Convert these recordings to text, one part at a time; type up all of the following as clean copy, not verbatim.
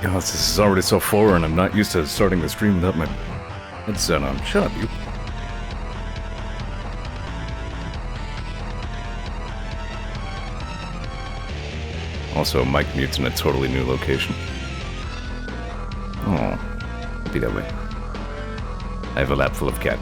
God, this is already so foreign. I'm not used to starting the stream without my headset on. Shut up, you. Also, mic mute's in a totally new location. Oh, be that way. I have a lap full of cat.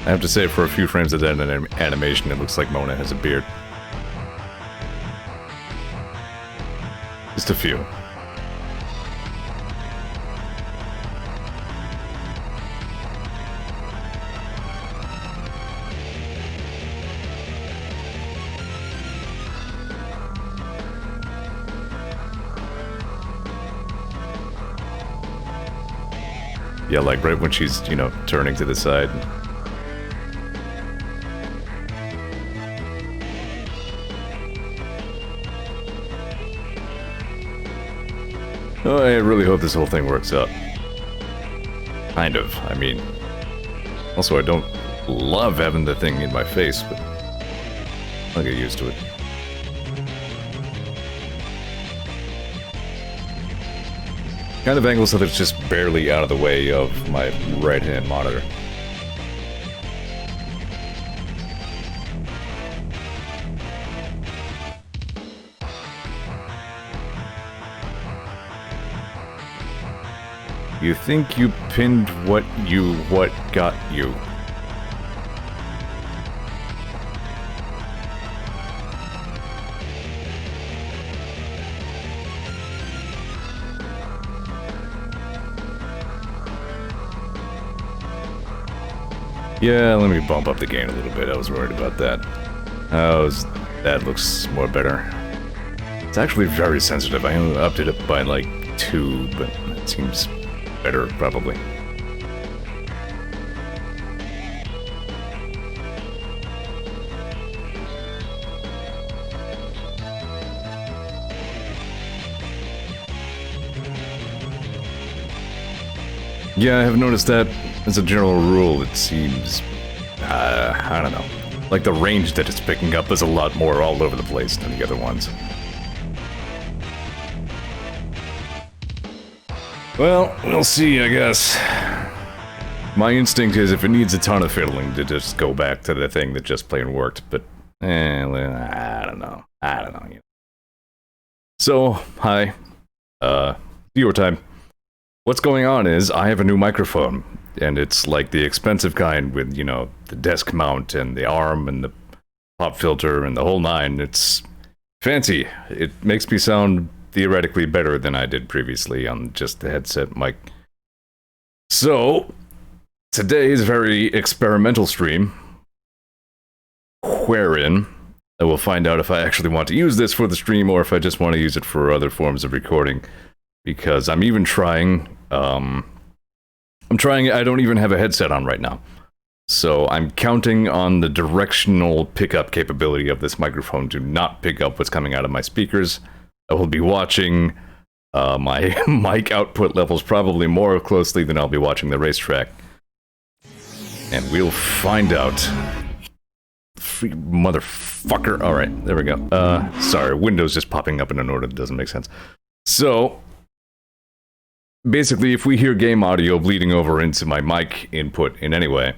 I have to say, for a few frames of that animation, it looks like Mona has a beard. Just a few. Yeah, like right when she's, you know, turning to the side. Oh, I really hope this whole thing works out. Kind of, I mean... Also, I don't love having the thing in my face, but... I'll get used to it. Kind of angle so that it's just barely out of the way of my right-hand monitor. You think you pinned what got you? Yeah, let me bump up the gain a little bit. I was worried about that. That looks more better. It's actually very sensitive. I only upped it up by like 2, but it seems better, probably. Yeah, I have noticed that as a general rule, it seems, I don't know. Like the range that it's picking up is a lot more all over the place than the other ones. Well, we'll see, I guess. My instinct is if it needs a ton of fiddling to just go back to the thing that just plain worked, but, I don't know. You know. So, hi. Zeor time. What's going on is, I have a new microphone, and it's like the expensive kind with, you know, the desk mount and the arm and the pop filter and the whole nine. It's fancy. It makes me sound theoretically better than I did previously on just the headset mic. So, today's very experimental stream, wherein I will find out if I actually want to use this for the stream or if I just want to use it for other forms of recording. Because I'm even trying, I don't even have a headset on right now. So I'm counting on the directional pickup capability of this microphone to not pick up what's coming out of my speakers. I will be watching my mic output levels probably more closely than I'll be watching the racetrack. And we'll find out. Free motherfucker. Alright, there we go. Sorry, Windows just popping up in an order that doesn't make sense. So, basically, if we hear game audio bleeding over into my mic input in any way,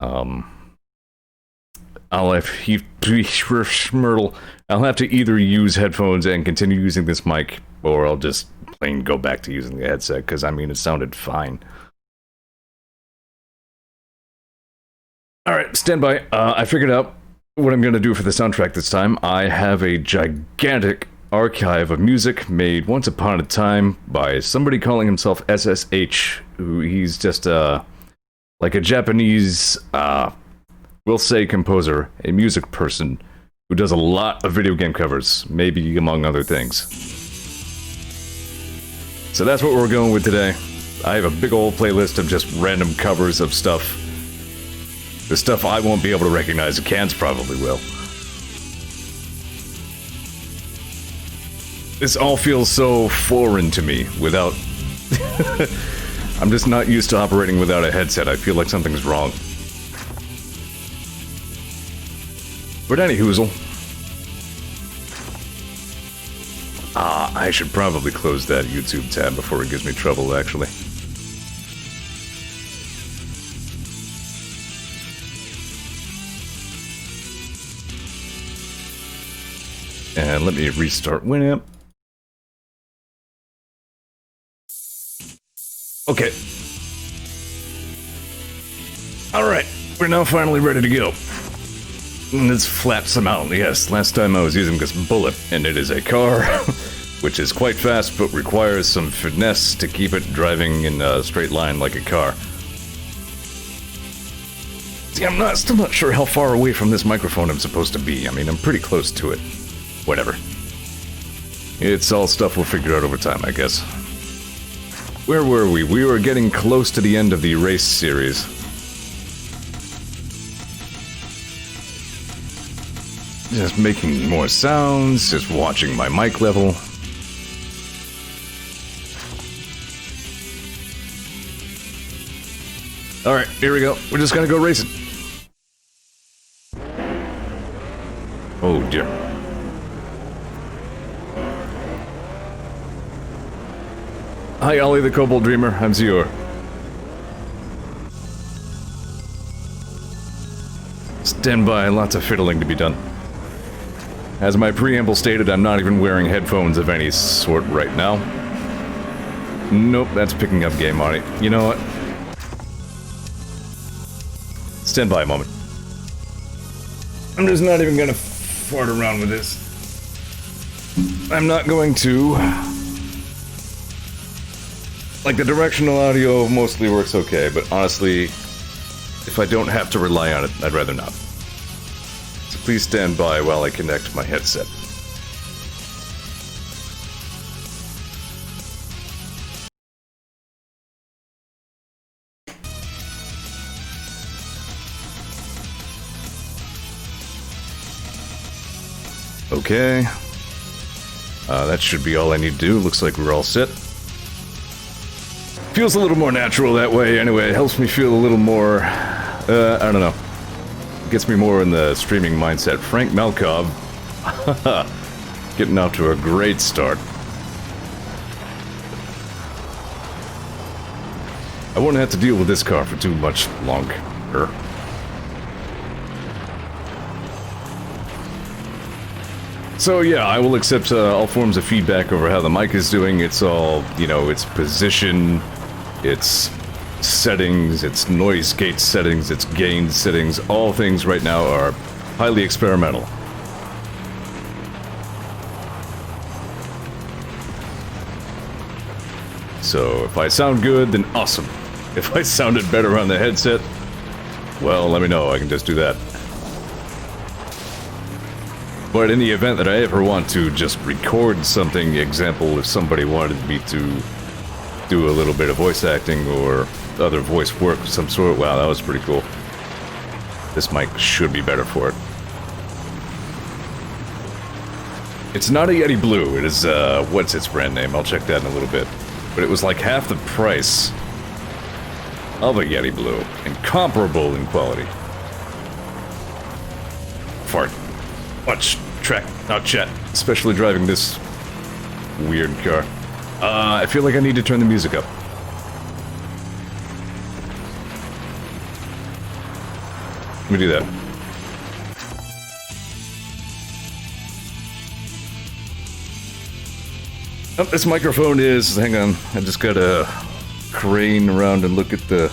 I'll have to either use headphones and continue using this mic, or I'll just plain go back to using the headset, because, I mean, it sounded fine. Alright, stand by. I figured out what I'm going to do for the soundtrack this time. I have a gigantic archive of music made once upon a time by somebody calling himself SSH, who he's just, like a Japanese, we'll say composer, a music person, who does a lot of video game covers, maybe among other things. So that's what we're going with today. I have a big old playlist of just random covers of stuff. The stuff I won't be able to recognize, the cans probably will. This all feels so foreign to me without... I'm just not used to operating without a headset. I feel like something's wrong. But anyhoozle. I should probably close that YouTube tab before it gives me trouble, actually. And let me restart Winamp. Okay. Alright, we're now finally ready to go. Let's flat some out. Yes, last time I was using this Bullet, and it is a car, which is quite fast, but requires some finesse to keep it driving in a straight line like a car. See, I'm still not sure how far away from this microphone I'm supposed to be. I mean, I'm pretty close to it. Whatever. It's all stuff we'll figure out over time, I guess. Where were we? We were getting close to the end of the race series. Just making more sounds, just watching my mic level. Alright, here we go. We're just gonna go racing. Oh dear. Hi, Ollie the Kobold Dreamer. I'm Zeor. Stand by, lots of fiddling to be done. As my preamble stated, I'm not even wearing headphones of any sort right now. Nope, that's picking up game audio. You know what? Stand by a moment. I'm just not even gonna fart around with this. I'm not going to... Like, the directional audio mostly works okay, but honestly, if I don't have to rely on it, I'd rather not. So please stand by while I connect my headset. Okay. That should be all I need to do. Looks like we're all set. Feels a little more natural that way, anyway. It helps me feel a little more, I don't know. Gets me more in the streaming mindset. Frank Malkov, getting off to a great start. I won't have to deal with this car for too much longer. So yeah, I will accept all forms of feedback over how the mic is doing. It's all, you know, its position, its settings, its noise gate settings, its gain settings. All things right now are highly experimental. So if I sound good, then awesome. If I sounded better on the headset, well, let me know. I can just do that. But in the event that I ever want to just record something, example, if somebody wanted me to do a little bit of voice acting or other voice work of some sort, wow, that was pretty cool. This mic should be better for it. It's not a Yeti Blue, it is, what's its brand name? I'll check that in a little bit. But it was like half the price of a Yeti Blue, and comparable in quality. Fart. Watch, track, not chat, especially driving this weird car. I feel like I need to turn the music up. Let me do that. Oh, this microphone is, hang on, I just gotta crane around and look at the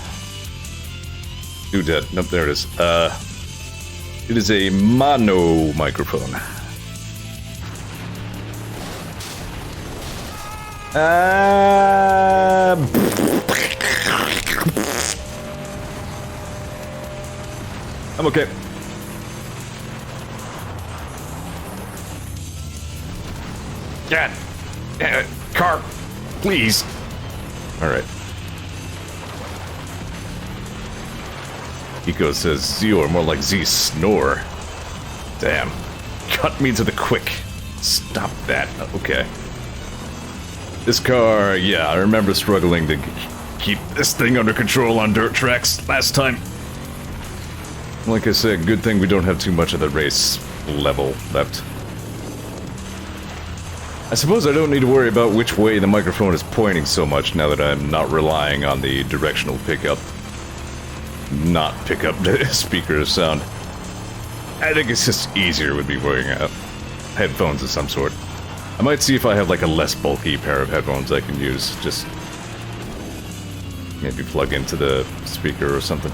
doodad. Nope, there it is. It is a mono microphone. I'm okay. Dad! Car! Please! Alright. Eco says Zeor, more like Z snore. Damn. Cut me to the quick. Stop that. Okay. This car, yeah, I remember struggling to keep this thing under control on dirt tracks last time. Like I said, good thing we don't have too much of the race level left. I suppose I don't need to worry about which way the microphone is pointing so much now that I'm not relying on the directional pickup. Not pick up the speaker sound. I think it's just easier with me wearing headphones of some sort. I might see if I have like a less bulky pair of headphones I can use. Just maybe plug into the speaker or something.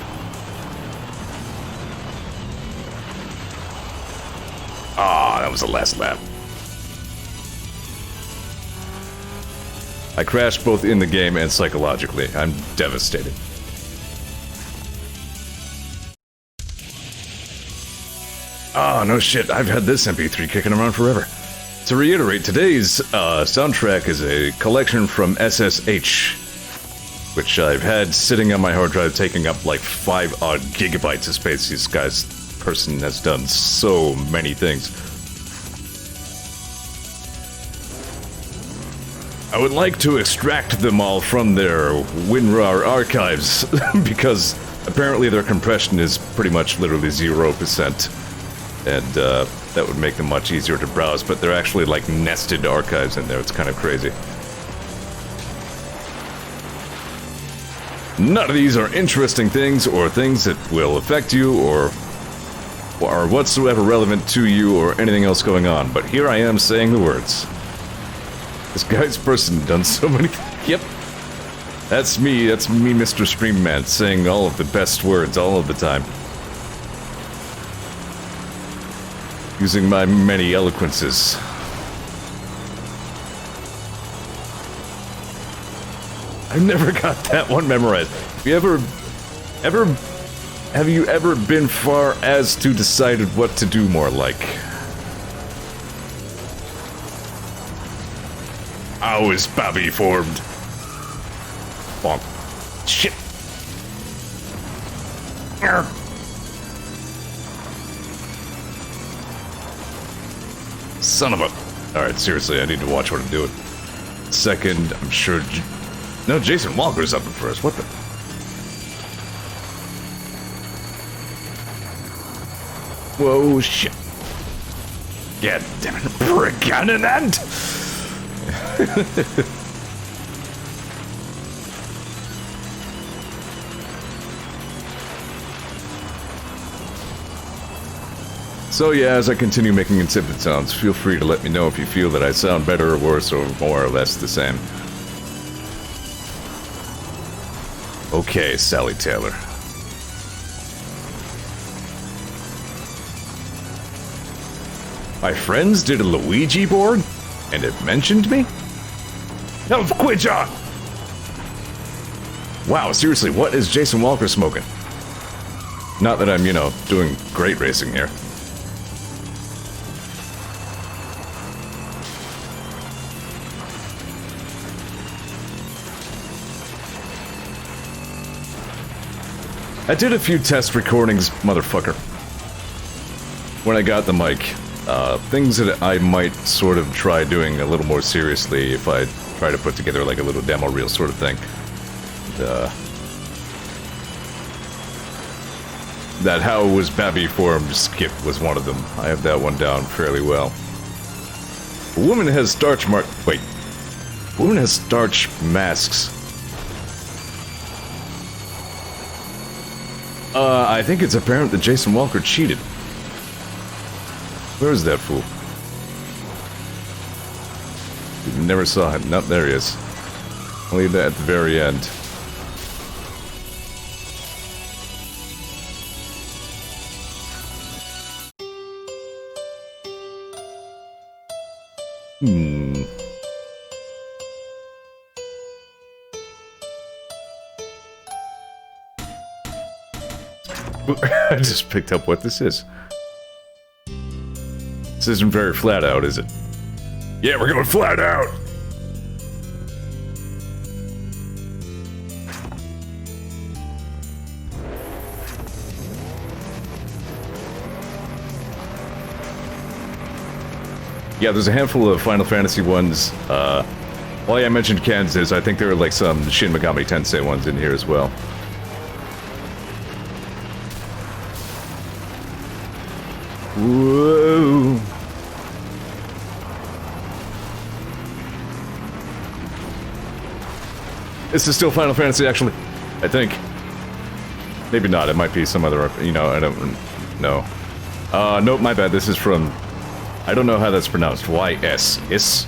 Ah, that was the last lap. I crashed both in the game and psychologically. I'm devastated. Oh, no shit, I've had this MP3 kicking around forever. To reiterate, today's soundtrack is a collection from SSH, which I've had sitting on my hard drive taking up like 5 odd gigabytes of space. This person has done so many things. I would like to extract them all from their WinRAR archives, because apparently their compression is pretty much literally 0%. And that would make them much easier to browse, but they're actually like nested archives in there. It's kind of crazy. None of these are interesting things or things that will affect you or are whatsoever relevant to you or anything else going on, but here I am saying the words. This guy's person done so many... Yep. That's me, Mr. Stream Man, saying all of the best words all of the time. Using my many eloquences. I never got that one memorized. Have you ever been far as to decided what to do more like? How is Bobby formed? Bonk. Shit. Son of a... Alright, seriously, I need to watch what I'm doing. Second, I'm sure No, Jason Walker's up first. What the? Whoa, shit. God damn it, Pregnant! So yeah, as I continue making insipid sounds, feel free to let me know if you feel that I sound better or worse or more or less the same. Okay, Sally Taylor. My friends did a Luigi board, and it mentioned me? No, quit, John! Wow, seriously, what is Jason Walker smoking? Not that I'm, you know, doing great racing here. I did a few test recordings, motherfucker. When I got the mic, things that I might sort of try doing a little more seriously if I try to put together like a little demo reel sort of thing. That How Was Babby Formed skip was one of them. I have that one down fairly well. A woman has starch wait. A woman has starch masks. I think it's apparent that Jason Walker cheated. Where is that fool? Never saw him. Nope, there he is. I'll leave that at the very end. I just picked up what this is. This isn't very flat out, is it? Yeah, we're going flat out! Yeah, there's a handful of Final Fantasy ones. Why I mentioned Kansas, I think there are like some Shin Megami Tensei ones in here as well. Whoa. This is still Final Fantasy, actually. I think. Maybe not. It might be some other, you know, I don't know. Nope, my bad. This is from... I don't know how that's pronounced. Y-S. Is?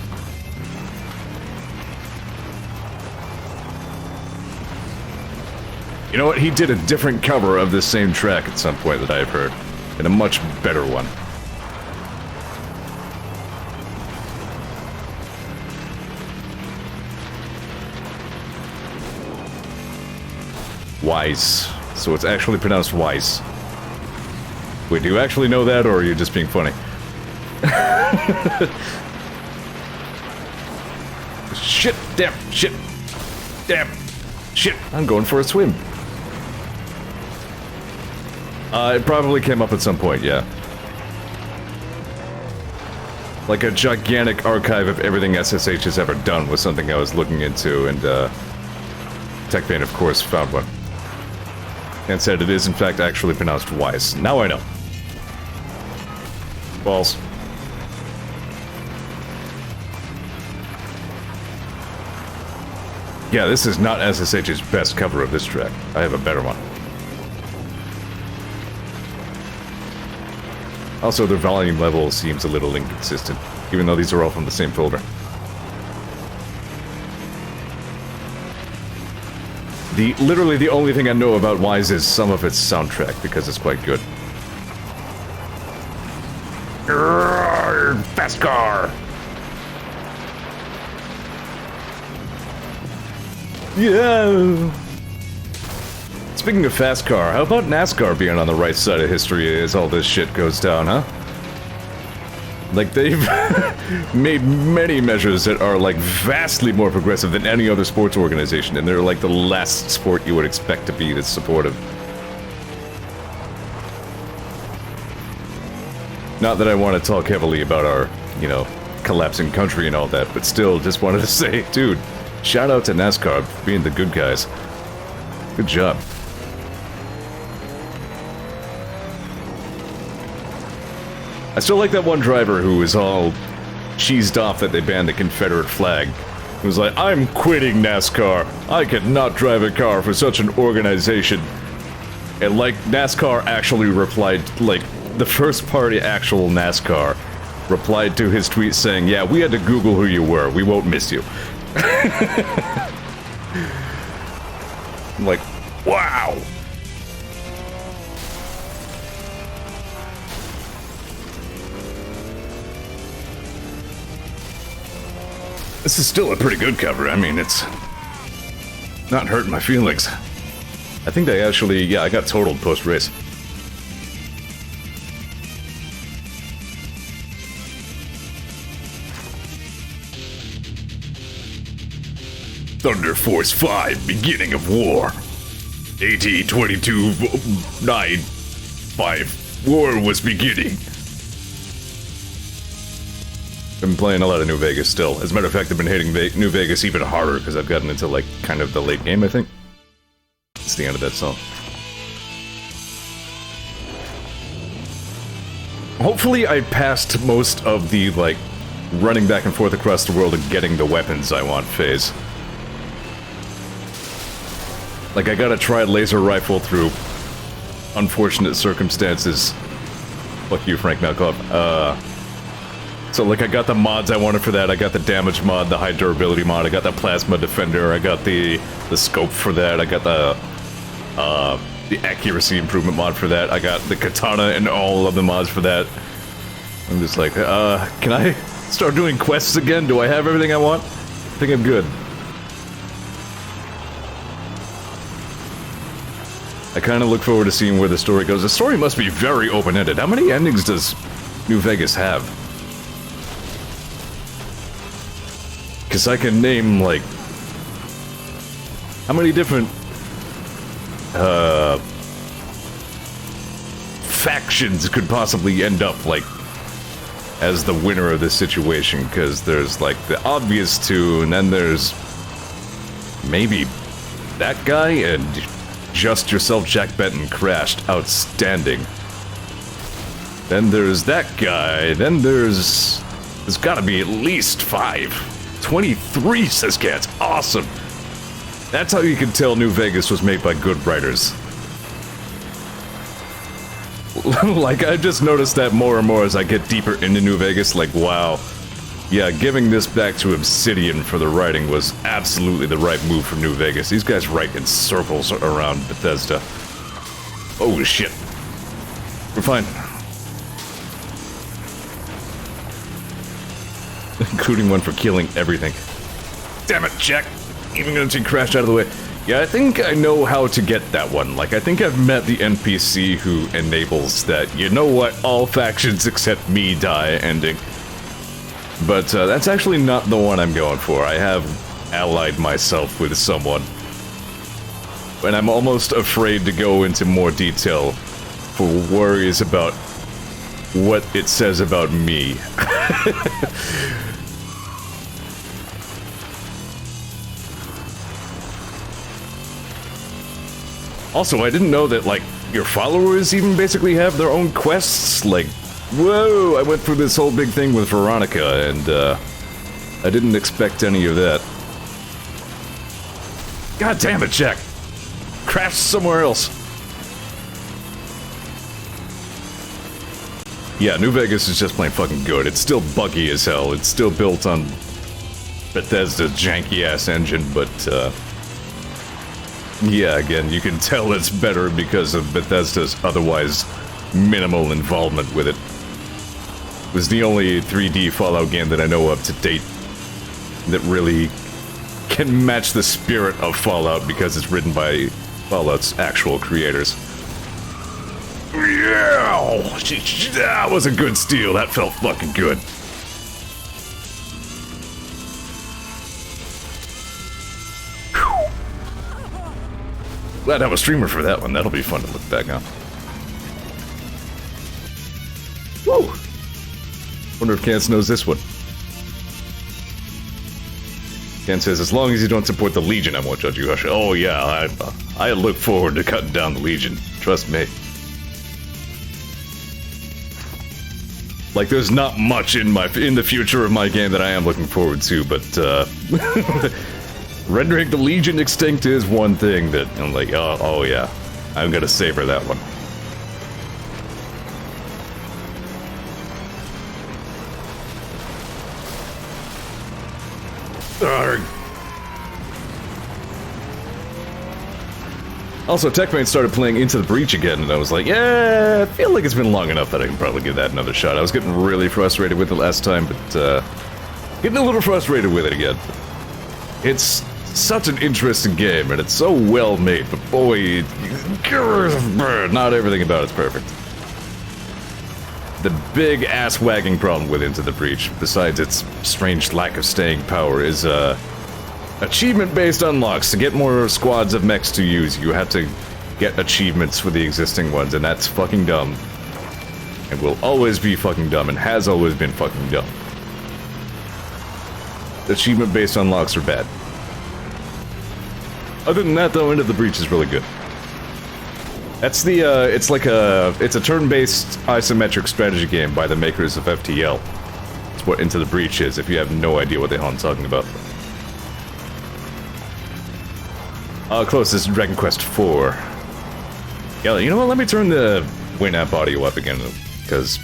You know what? He did a different cover of this same track at some point that I've heard. And a much better one. Wise. So it's actually pronounced Wise. Wait, do you actually know that, or are you just being funny? Shit, damn, shit, damn, shit. I'm going for a swim. It probably came up at some point, yeah. Like a gigantic archive of everything SSH has ever done was something I was looking into, and TechBane, of course, found one. And said it is, in fact, actually pronounced Wise. Now I know. Balls. Yeah, this is not SSH's best cover of this track. I have a better one. Also, their volume level seems a little inconsistent, even though these are all from the same folder. Literally the only thing I know about Wise is some of its soundtrack, because it's quite good. Grrr, fast car! Yeah! Speaking of fast car, how about NASCAR being on the right side of history as all this shit goes down, huh? Like, they've made many measures that are, like, vastly more progressive than any other sports organization, and they're, like, the last sport you would expect to be this supportive. Not that I want to talk heavily about our, you know, collapsing country and all that, but still, just wanted to say, dude, Shout out to NASCAR for being the good guys. Good job. I still like that one driver who was all cheesed off that they banned the Confederate flag. He was like, I'm quitting NASCAR. I cannot drive a car for such an organization. And like, NASCAR actually replied, like, the first party actual NASCAR replied to his tweet saying, yeah, we had to Google who you were. We won't miss you. I'm like, wow. This is still a pretty good cover. I mean, it's not hurting my feelings. I think they actually, yeah, I got totaled post-race. Thunder Force 5, beginning of war. AT 2295, war was beginning. Been playing a lot of New Vegas still. As a matter of fact, I've been hitting New Vegas even harder because I've gotten into, like, kind of the late game, I think. It's the end of that song. Hopefully I passed most of the, like, running back and forth across the world and getting the weapons I want phase. Like, I gotta try laser rifle through unfortunate circumstances. Fuck you, Frank Malkoff. So, like, I got the mods I wanted for that. I got the damage mod, the high durability mod. I got the plasma defender. I got the scope for that. I got the accuracy improvement mod for that. I got the katana and all of the mods for that. I'm just like, can I start doing quests again? Do I have everything I want? I think I'm good. I kind of look forward to seeing where the story goes. The story must be very open-ended. How many endings does New Vegas have? Because I can name, like, how many different factions could possibly end up, like, as the winner of this situation. Because there's, like, the obvious two, and then there's maybe that guy, and Just Yourself Jack Benton crashed. Outstanding. Then there's that guy, then there's gotta be at least 5. 23, says Cats. Awesome. That's how you can tell New Vegas was made by good writers. Like, I just noticed that more and more as I get deeper into New Vegas. Like, wow. Yeah, giving this back to Obsidian for the writing was absolutely the right move for New Vegas. These guys write in circles around Bethesda. Oh, shit. We're fine. Including one for killing everything. Damn it, Jack! Even gonna take Crash out of the way. Yeah, I think I know how to get that one. Like, I think I've met the NPC who enables that, you know what, all factions except me die ending. But that's actually not the one I'm going for. I have allied myself with someone. And I'm almost afraid to go into more detail for worries about what it says about me. Also, I didn't know that, like, your followers even basically have their own quests. Like, whoa, I went through this whole big thing with Veronica, and, I didn't expect any of that. God damn it, Jack! Crash somewhere else! Yeah, New Vegas is just plain fucking good. It's still buggy as hell. It's still built on Bethesda's janky-ass engine, but, yeah, again, you can tell it's better because of Bethesda's otherwise minimal involvement with it. It was the only 3D Fallout game that I know of to date that really can match the spirit of Fallout because it's written by Fallout's actual creators. Yeah! That was a good steal. That felt fucking good. Glad I have a streamer for that one. That'll be fun to look back on. Woo! Wonder if Cance knows this one. Ken says, as long as you don't support the Legion, I won't judge you. Oh yeah, I look forward to cutting down the Legion. Trust me. Like, there's not much in the future of my game that I am looking forward to, but rendering the Legion extinct is one thing that I'm like, oh yeah, I'm gonna savor that one. Arrgh. Also, TechMate started playing Into the Breach again, and I was like, yeah, I feel like it's been long enough that I can probably give that another shot. I was getting really frustrated with it last time, but getting a little frustrated with it again. It's such an interesting game, and it's so well made, but boy, not everything about it's perfect. The big ass-wagging problem with Into the Breach, besides its strange lack of staying power, is achievement-based unlocks. To get more squads of mechs to use, you have to get achievements for the existing ones, and that's fucking dumb. And will always be fucking dumb, and has always been fucking dumb. Achievement-based unlocks are bad. Other than that, though, Into the Breach is really good. That's the, it's a turn-based isometric strategy game by the makers of FTL. That's what Into the Breach is, if you have no idea what the hell I'm talking about. Closest Dragon Quest IV. Yeah, you know what, let me turn the Winamp audio up again, because...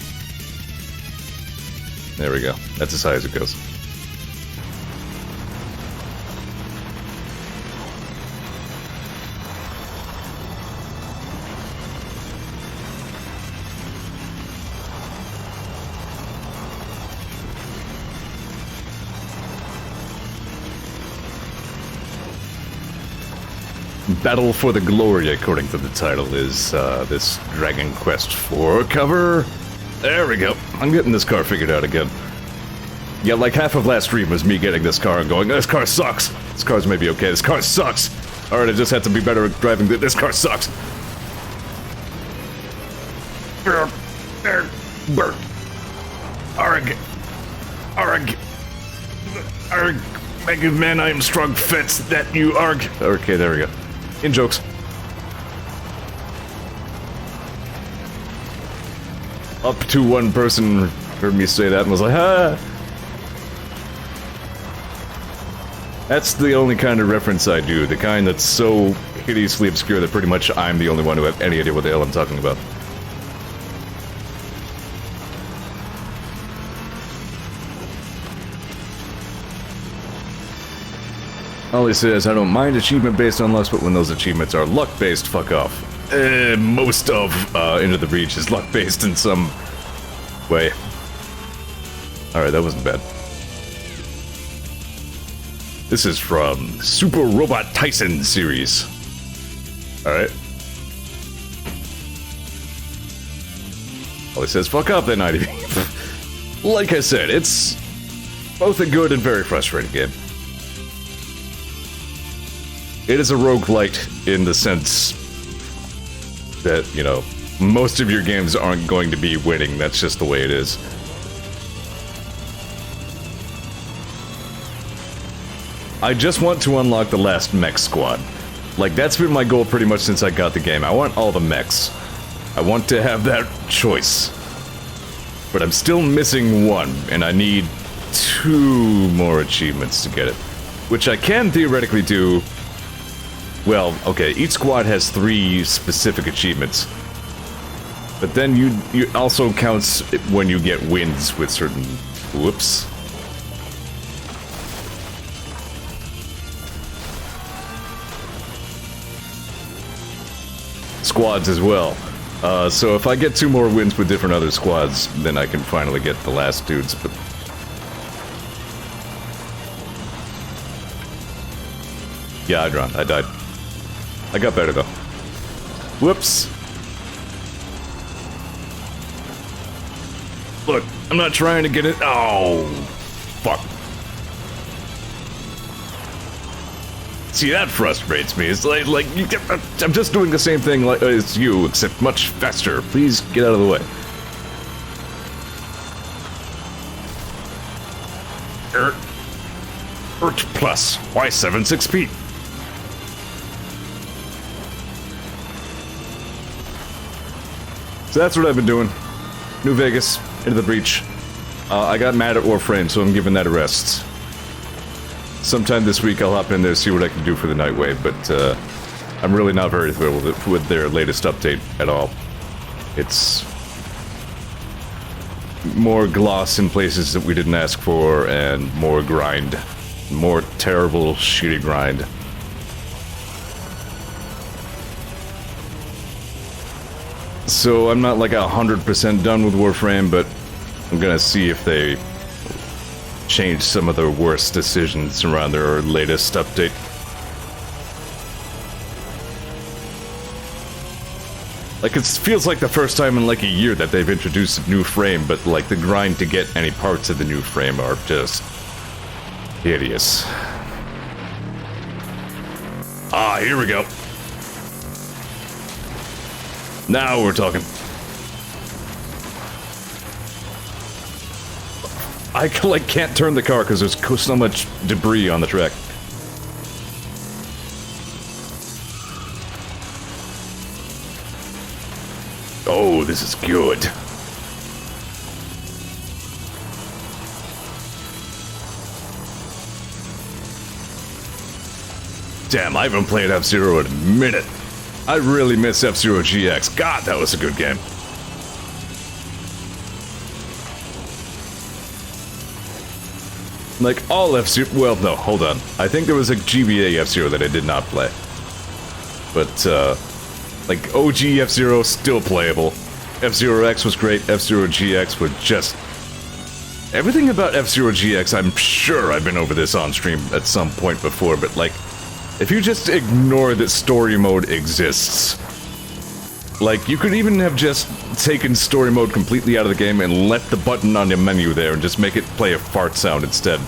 There we go. That's as high as it goes. Battle for the Glory, according to the title, is this Dragon Quest IV cover. There we go. I'm getting this car figured out again. Yeah, like half of last stream was me getting this car and going, this car sucks. This car's maybe okay. This car sucks. Alright, I just have to be better at driving. This car sucks. Arg. Arg. Arg. Mega Man, I am strong fits that you arg. Okay, there we go. In jokes. Up to one person heard me say that and was like, ha! That's the only kind of reference I do, the kind that's so hideously obscure that pretty much I'm the only one who have any idea what the hell I'm talking about. Ollie says, I don't mind achievement-based unlocks, but when those achievements are luck-based, fuck off. Most of Into the Breach is luck-based in some way. Alright, that wasn't bad. This is from Super Robot Tyson series. Alright. Ollie says, fuck off then, IDV. Like I said, it's both a good and very frustrating game. It is a roguelite in the sense that, you know, most of your games aren't going to be winning. That's just the way it is. I just want to unlock the last mech squad. Like, that's been my goal pretty much since I got the game. I want all the mechs. I want to have that choice. But I'm still missing one, and I need 2 more achievements to get it. Which I can theoretically do. Well, okay, each squad has 3 specific achievements. But then you also counts when you get wins with certain... Whoops. Squads as well. So if I get 2 more wins with different other squads, then I can finally get the last dudes, but... Yeah, I drowned. I died. I got better, though. Whoops. Look, I'm not trying to get it. Oh, fuck. See, that frustrates me. It's like you get, I'm just doing the same thing like as you, except much faster. Please get out of the way. Ert plus, Y76P. So that's what I've been doing. New Vegas, into the breach. I got mad at Warframe, so I'm giving that a rest. Sometime this week I'll hop in there, see what I can do for the Nightwave, but I'm really not very thrilled with their latest update at all. It's more gloss in places that we didn't ask for, and more grind. More terrible, shitty grind. So I'm not like 100% done with Warframe, but I'm gonna see if they change some of their worst decisions around their latest update. Like, it feels like the first time in like a year that they've introduced a new frame, but like the grind to get any parts of the new frame are just hideous. Ah, here we go. Now we're talking. I like can't turn the car because there's so much debris on the track. Oh, this is good. Damn, I haven't played F-Zero in a minute. I really miss F-Zero GX. God, that was a good game. Like, all F-Zero... Well, no, hold on. I think there was a GBA F-Zero that I did not play. But, like, OG F-Zero, still playable. F-Zero X was great. F-Zero GX was just... Everything about F-Zero GX, I'm sure I've been over this on stream at some point before, but, like... If you just ignore that story mode exists, like, you could even have just taken story mode completely out of the game and left the button on your menu there and just make it play a fart sound instead.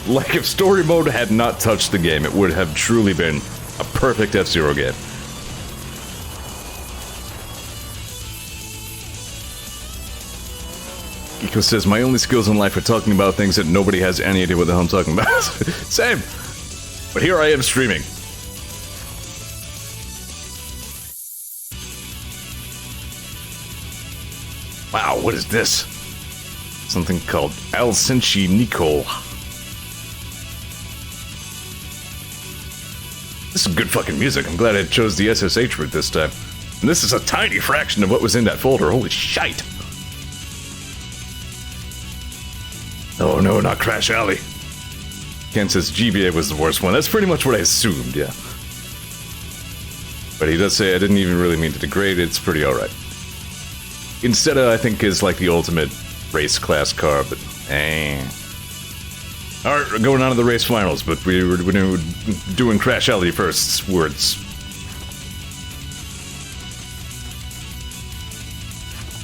Like, if story mode had not touched the game, it would have truly been a perfect F-Zero game. Eco says, my only skills in life are talking about things that nobody has any idea what the hell I'm talking about. Same! But here I am streaming. Wow, what is this? Something called Alsenchi Nicole. This is good fucking music. I'm glad I chose the SSH route this time. And this is a tiny fraction of what was in that folder. Holy shite. Oh no, not Crash Alley. Ken says GBA was the worst one. That's pretty much what I assumed, yeah. But he does say I didn't even really mean to degrade it. It's pretty alright. Instead of, I think, is like the ultimate race class car, but Alright, we're going on to the race finals, but we're doing Crash Alley first. Words.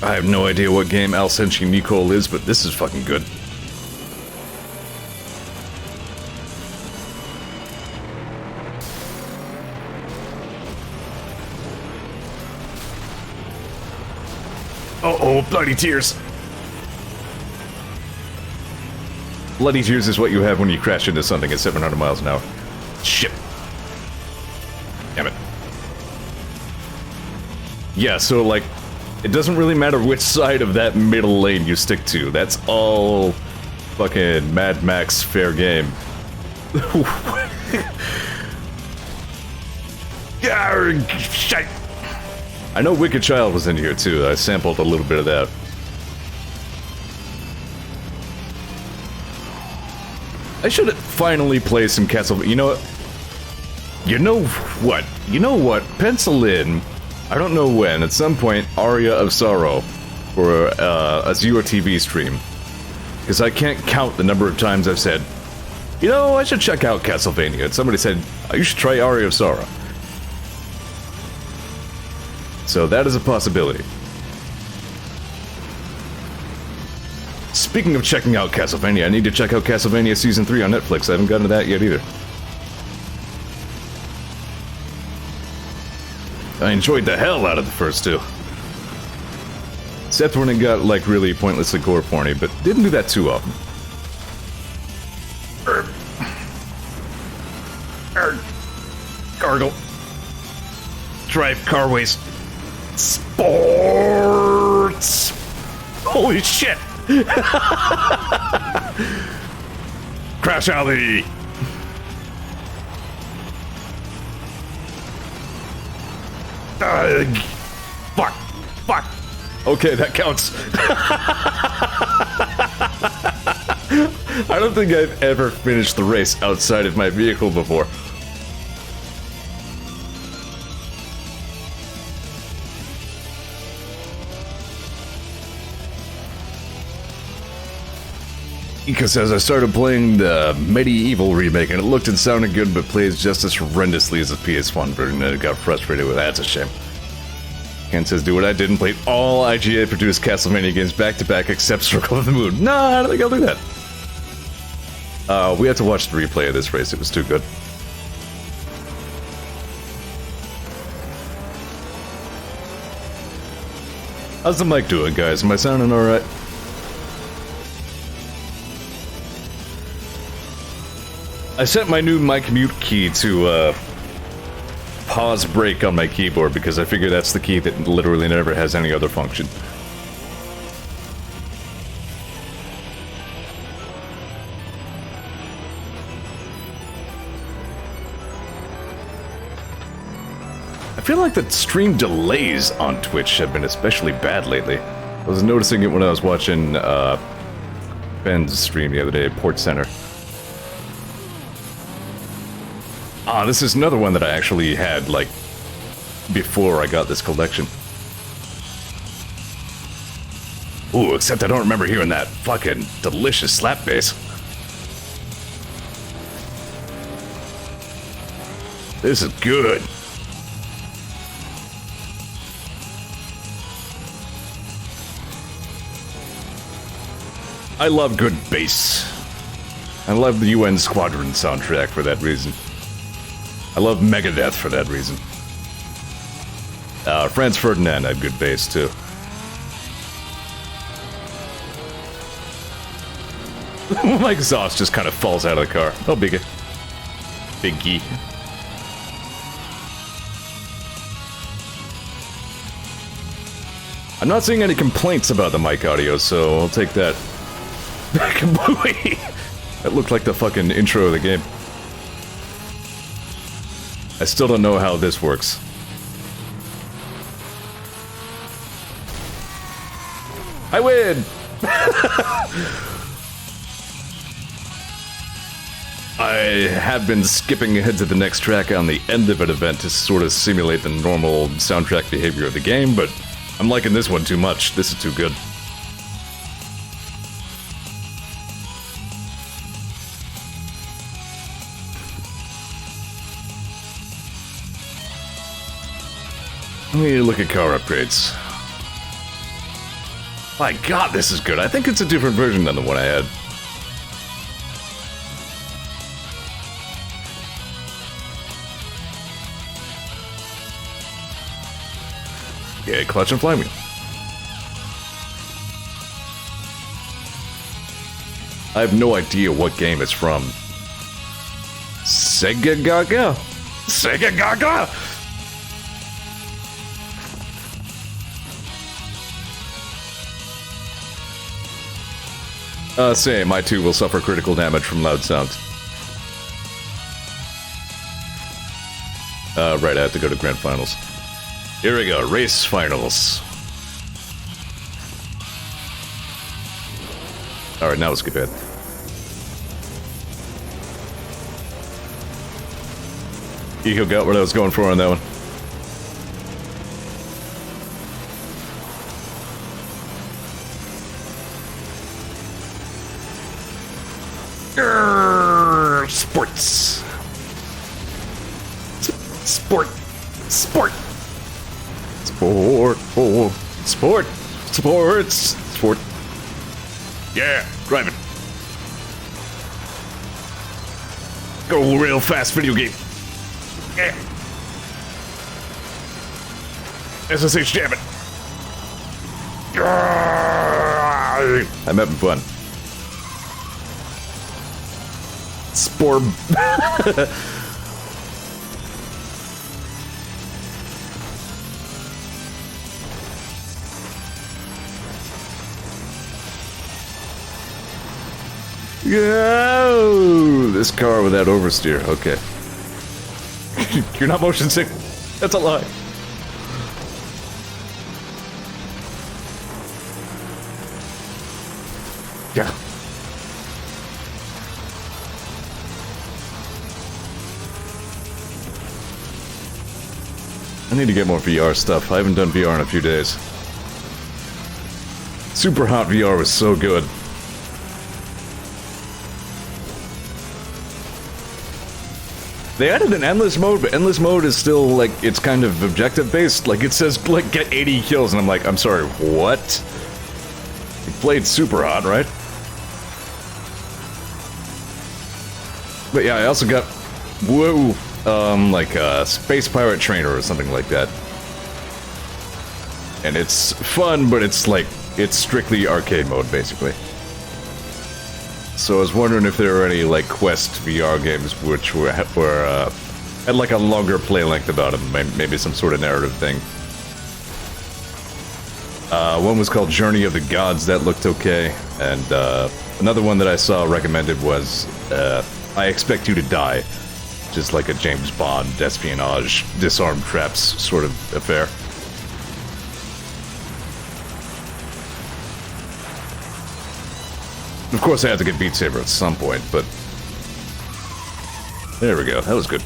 I have no idea what game Alsenchi Nicole is, but this is fucking good. Uh-oh, bloody tears. Bloody tears is what you have when you crash into something at 700 miles an hour. Shit. Damn it. Yeah, so, like, it doesn't really matter which side of that middle lane you stick to. That's all fucking Mad Max fair game. Shite. I know Wicked Child was in here too. I sampled a little bit of that. I should finally play some Castlevania. You know what? You know what? Pencil in, I don't know when, at some point, Aria of Sorrow for a Zeor TV stream. Because I can't count the number of times I've said, you know, I should check out Castlevania. And somebody said, oh, you should try Aria of Sorrow. So that is a possibility. Speaking of checking out Castlevania, I need to check out Castlevania Season 3 on Netflix. I haven't gotten to that yet either. I enjoyed the hell out of the first two. Except when it got, like, really pointlessly gore porny, but didn't do that too often. Gargle. Drive car waste. Sports. Holy shit. Crash Alley. Fuck. Fuck. Okay, that counts. I don't think I've ever finished the race outside of my vehicle before. Because as I started playing the Medieval remake, and it looked and sounded good, but plays just as horrendously as the PS1 version, and I got frustrated with that. It's a shame. Ken says, do what I did and played all IGA-produced Castlevania games back-to-back except Circle of the Moon. No, I don't think I'll do that. We had to watch the replay of this race. It was too good. How's the mic doing, guys? Am I sounding alright? I set my new mic mute key to pause break on my keyboard because I figure that's the key that literally never has any other function. I feel like the stream delays on Twitch have been especially bad lately. I was noticing it when I was watching Ben's stream the other day at Port Center. Ah, this is another one that I actually had, like, before I got this collection. Ooh, except I don't remember hearing that fucking delicious slap bass. This is good. I love good bass. I love the UN Squadron soundtrack for that reason. I love Megadeth for that reason. Franz Ferdinand had good bass, too. My exhaust just kind of falls out of the car. Oh, biggie. Biggie. I'm not seeing any complaints about the mic audio, so I'll take that. Completely. That looked like the fucking intro of the game. I still don't know how this works. I win! I have been skipping ahead to the next track on the end of an event to sort of simulate the normal soundtrack behavior of the game, but I'm liking this one too much. This is too good. Let me look at car upgrades. My god, this is good. I think it's a different version than the one I had. Yeah, clutch and flywheel. I have no idea what game it's from. Sega Gaga? Sega Gaga! Same. I too will suffer critical damage from loud sounds. Right, I have to go to Grand Finals. Here we go, Race Finals. Alright, now let's get ahead. Eco got what I was going for on that one. Sports. Sport. Sport. Sport. Oh. Sport. Sports. Sport. Yeah, driving. Go real fast video game. Yeah. SSH, damn it. I'm having fun. Spore. Go! This car with that oversteer. Okay. You're not motion sick. That's a lie. Yeah. I need to get more VR stuff. I haven't done VR in a few days. Super Hot VR was so good. They added an endless mode, but endless mode is still, like, it's kind of objective-based. Like, it says, like, get 80 kills, and I'm like, I'm sorry, what? You played Super Hot, right? But yeah, I also got, whoa, like a Space Pirate Trainer or something like that. And it's fun, but it's like, it's strictly arcade mode, basically. So I was wondering if there were any, like, Quest VR games which had, like, a longer play length about them. Maybe some sort of narrative thing. One was called Journey of the Gods, that looked okay. And, another one that I saw recommended was, I Expect You to Die. Just like a James Bond, espionage, disarmed traps sort of affair. Of course, I have to get Beat Saber at some point, but... There we go, that was good.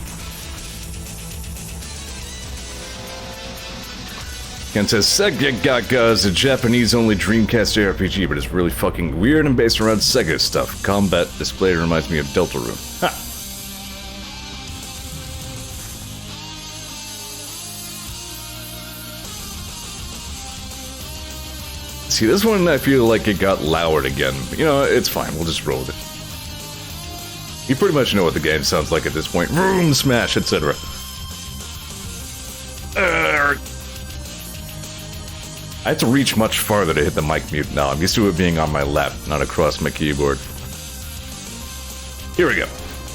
Ken says, Sega Gaga is a Japanese-only Dreamcast JRPG, but it's really fucking weird and based around Sega stuff. Combat display reminds me of Deltarune. Ha! See, this one I feel like it got lowered again. You know, it's fine, we'll just roll with it. You pretty much know what the game sounds like at this point. Room smash, etc. I had to reach much farther to hit the mic mute now. I'm used to it being on my lap, not across my keyboard. Here we go.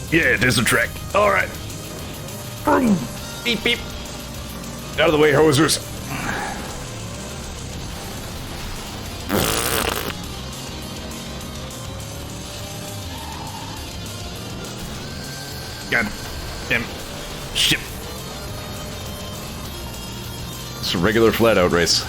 Yeah, there's a track. Alright. Beep, beep. Out of the way, hosers. God damn shit. It's a regular FlatOut race.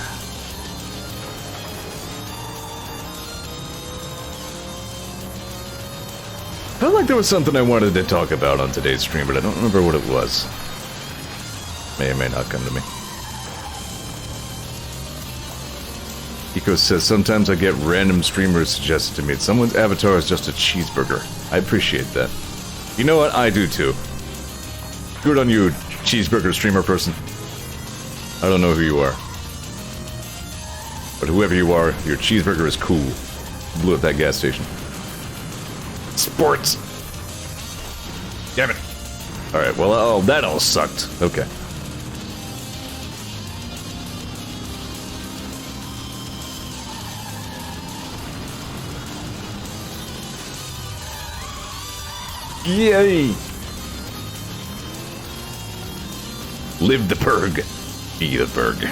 I felt like there was something I wanted to talk about on today's stream, but I don't remember what it was. May or may not come to me. Eco says, sometimes I get random streamers suggested to me. Someone's avatar is just a cheeseburger. I appreciate that. You know what? I do too. Good on you, cheeseburger streamer person. I don't know who you are. But whoever you are, your cheeseburger is cool. Blew up that gas station. Sports! Damn it. Alright, well, that all sucked. Okay. Yay! Live the purg. Be the purg.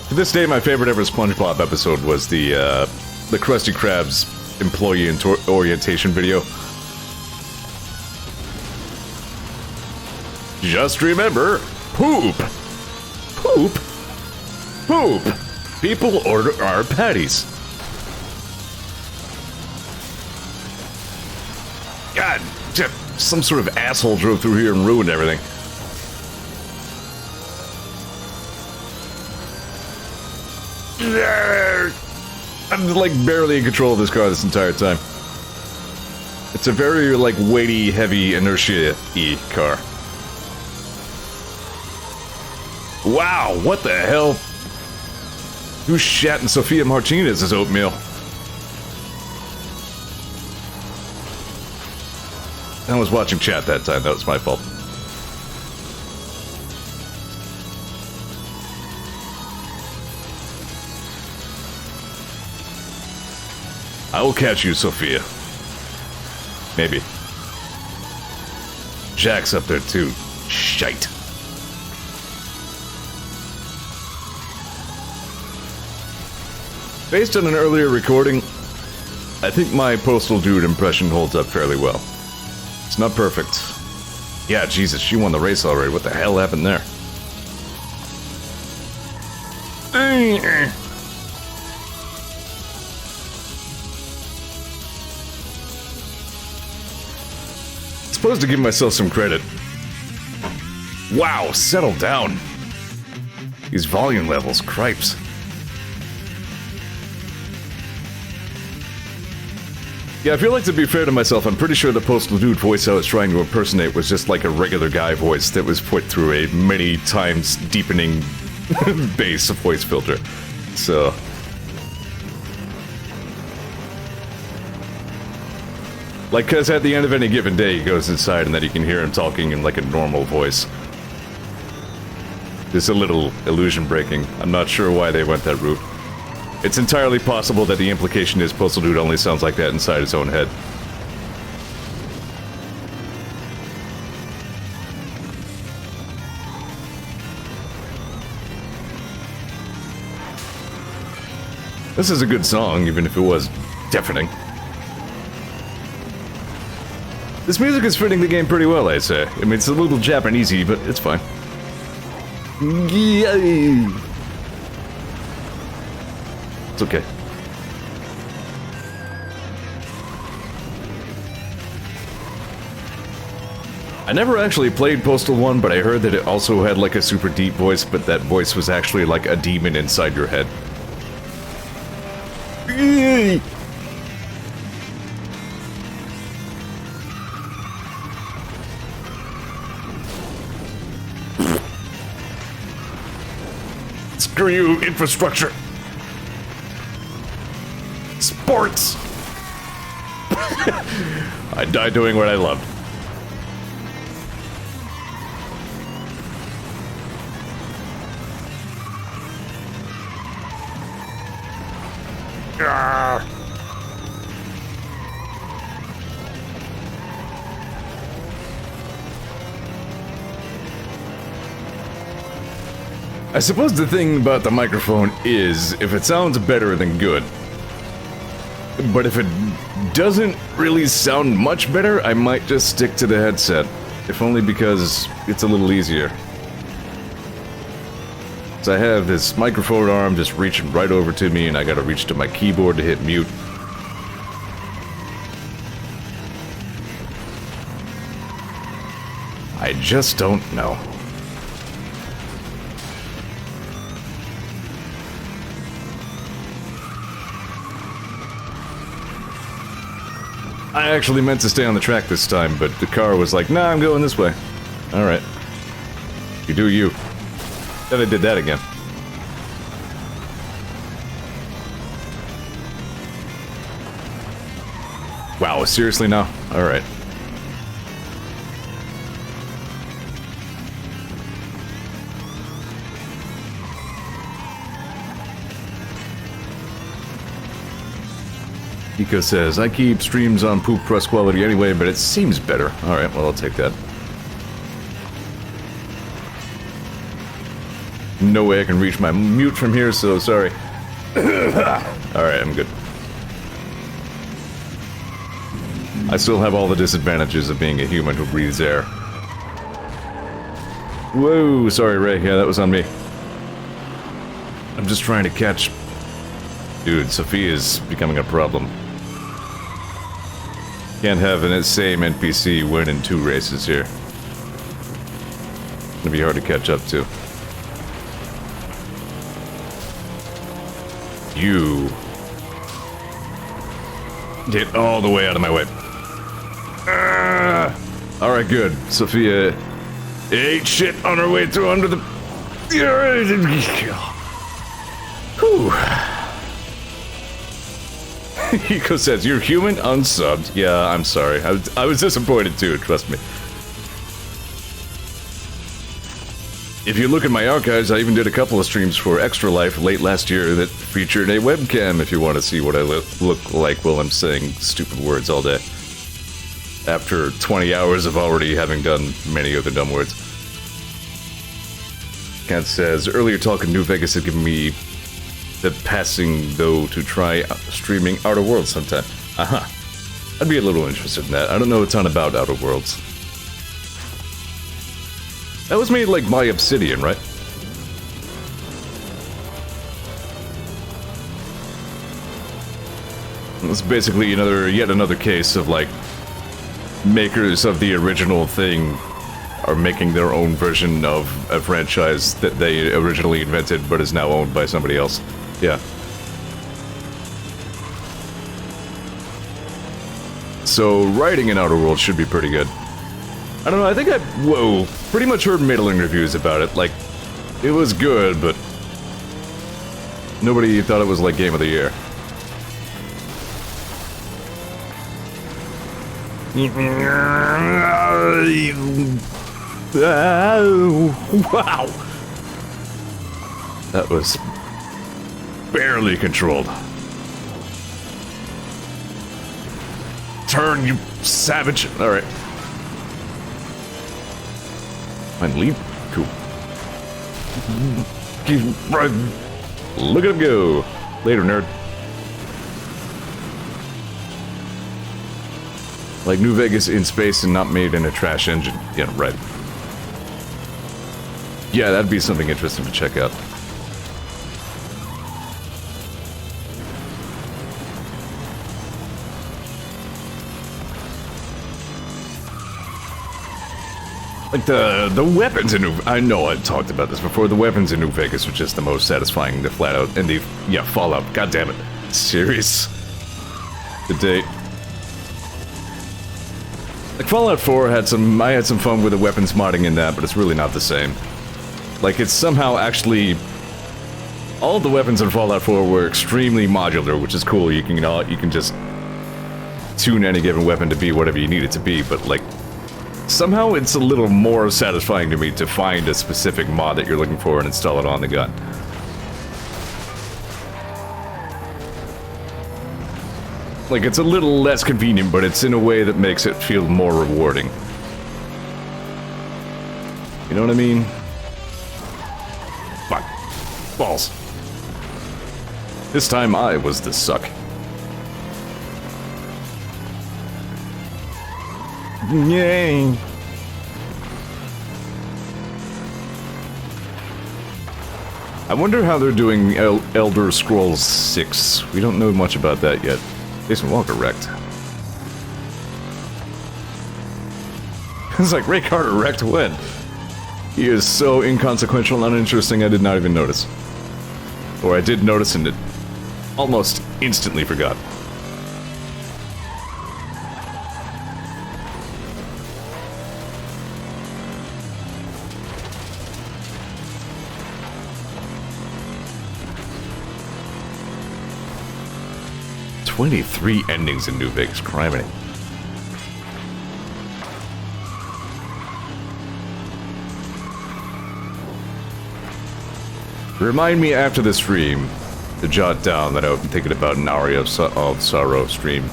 To this day, my favorite ever SpongeBob episode was the Krusty Krab's employee orientation video. Just remember, poop! Poop! Poop! People order our patties. God, some sort of asshole drove through here and ruined everything. I'm like barely in control of this car this entire time. It's a very like weighty, heavy, inertia-y car. Wow, what the hell? Who's shatting Sophia Martinez's oatmeal? I was watching chat that time, that was my fault. I will catch you, Sophia. Maybe. Jack's up there too. Shite. Based on an earlier recording, I think my Postal Dude impression holds up fairly well. It's not perfect. Yeah, Jesus, she won the race already. What the hell happened there? Supposed to give myself some credit. Wow, settle down. These volume levels, cripes. Yeah, I feel like, to be fair to myself, I'm pretty sure the Postal Dude voice I was trying to impersonate was just like a regular guy voice that was put through a many times deepening bass voice filter. So... like, cause at the end of any given day he goes inside and then you can hear him talking in like a normal voice. Just a little illusion breaking. I'm not sure why they went that route. It's entirely possible that the implication is Postal Dude only sounds like that inside his own head. This is a good song, even if it was deafening. This music is fitting the game pretty well, I'd say. I mean, it's a little Japanesey, but it's fine. It's okay. I never actually played Postal 1, but I heard that it also had like a super deep voice, but that voice was actually like a demon inside your head. Screw you, infrastructure. Sports. I die doing what I love. I suppose the thing about the microphone is, if it sounds better than good. But if it doesn't really sound much better, I might just stick to the headset. If only because it's a little easier. So I have this microphone arm just reaching right over to me, and I gotta reach to my keyboard to hit mute. I just don't know. I actually meant to stay on the track this time, but the car was like, nah, I'm going this way. Alright. You do you. Then I did that again. Wow, seriously now? Alright. Nico says, I keep streams on poop press quality anyway, but it seems better. Alright, well, I'll take that. No way I can reach my mute from here, so sorry. Alright, I'm good. I still have all the disadvantages of being a human who breathes air. Whoa, sorry, Ray. Yeah, that was on me. I'm just trying to catch... Dude, Sophia's becoming a problem. Can't have the same NPC win in 2 races here. It's gonna be hard to catch up to. You... get all the way out of my way. Alright, good. Sophia ate shit on her way through under the... Whew. Hiko says, you're human? Unsubbed. Yeah, I'm sorry. I was disappointed too, trust me. If you look at my archives, I even did a couple of streams for Extra Life late last year that featured a webcam if you want to see what I look like while I'm saying stupid words all day. After 20 hours of already having done many of the dumb words. Kent says, earlier talk in New Vegas had given me the passing, though, to try streaming Outer Worlds sometime. Aha. I'd be a little interested in that. I don't know a ton about Outer Worlds. That was made, like, by Obsidian, right? It's basically yet another case of, like, makers of the original thing are making their own version of a franchise that they originally invented but is now owned by somebody else. Yeah. So, writing in Outer Worlds should be pretty good. I don't know, I think I pretty much heard middling reviews about it. Like, it was good, but nobody thought it was, like, Game of the Year. Wow! That was barely controlled. Turn, you savage! Alright. Fine, leave? Cool. Look at him go! Later, nerd. Like New Vegas in space and not made in a trash engine. Yeah, right. Yeah, that'd be something interesting to check out. Like the weapons in I know I talked about this before. The weapons in New Vegas are just the most satisfying. The FlatOut and the Fallout. God damn it, serious. To date. Like Fallout 4 I had some fun with the weapons modding in that, but it's really not the same. Like it's somehow actually all the weapons in Fallout 4 were extremely modular, which is cool. You can just tune any given weapon to be whatever you need it to be, but like somehow it's a little more satisfying to me to find a specific mod that you're looking for and install it on the gun. Like, it's a little less convenient, but it's in a way that makes it feel more rewarding. You know what I mean? Fuck. Balls. This time I was the suck. Yay! I wonder how they're doing Elder Scrolls 6. We don't know much about that yet. Jason Walker wrecked. It's like, Ray Carter wrecked when? He is so inconsequential and uninteresting I did not even notice. Or I did notice and it almost instantly forgot. "23 endings in New Vegas, criminy." Remind me after the stream to jot down that I've been thinking about an Aria of Sorrow stream.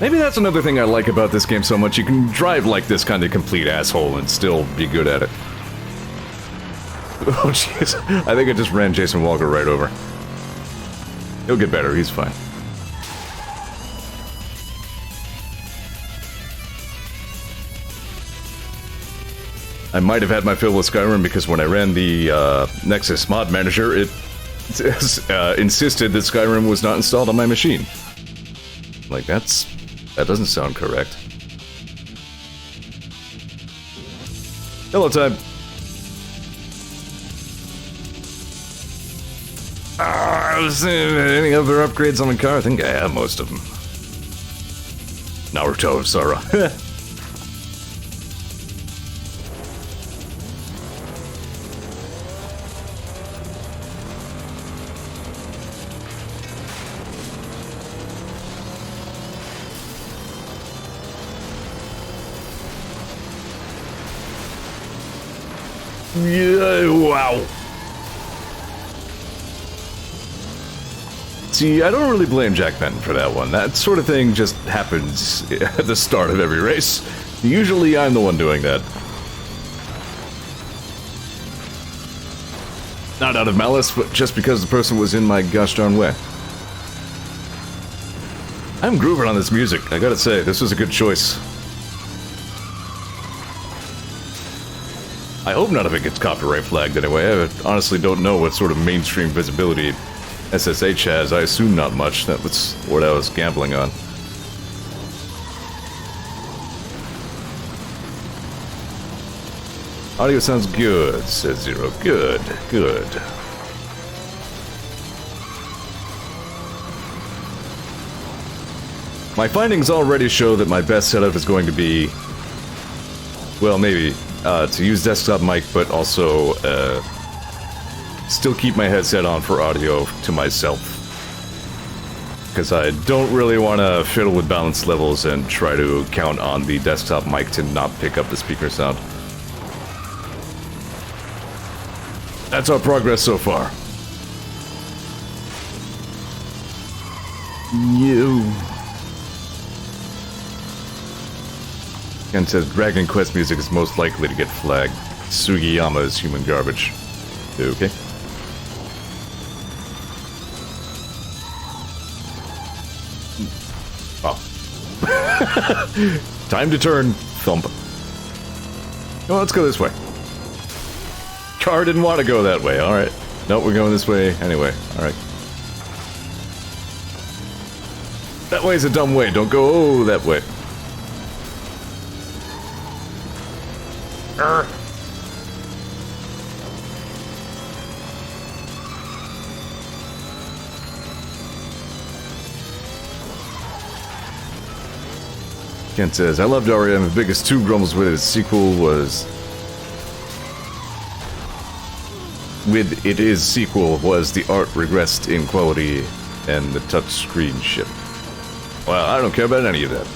Maybe that's another thing I like about this game so much. You can drive like this kind of complete asshole and still be good at it. Oh jeez, I think I just ran Jason Walker right over. He'll get better, he's fine. I might have had my fill with Skyrim because when I ran the Nexus mod manager, it insisted that Skyrim was not installed on my machine. Like, that doesn't sound correct. Hello, time. Any other upgrades on the car? I think I have most of them. Naruto of Sorrow. Yeah, wow. See, I don't really blame Jack Benton for that one. That sort of thing just happens at the start of every race. Usually I'm the one doing that. Not out of malice, but just because the person was in my gosh darn way. I'm grooving on this music, I gotta say, this was a good choice. I hope none of it gets copyright flagged anyway. I honestly don't know what sort of mainstream visibility SSH has. I assume not much. That was what I was gambling on. Audio sounds good, says Zero. Good, good. My findings already show that my best setup is going to be, well, maybe to use desktop mic, but also still keep my headset on for audio to myself. Because I don't really want to fiddle with balance levels and try to count on the desktop mic to not pick up the speaker sound. That's our progress so far. You. Ken says Dragon Quest music is most likely to get flagged. Sugiyama is human garbage. Okay. Oh. Time to turn. Thump. Oh, let's go this way. Car didn't want to go that way. Alright. Nope, we're going this way anyway. Alright. That way's a dumb way. Don't go that way. Kent says, I loved REM. The biggest two grumbles with its sequel was... With it is sequel was the art regressed in quality and the touchscreen ship. Well, I don't care about any of that.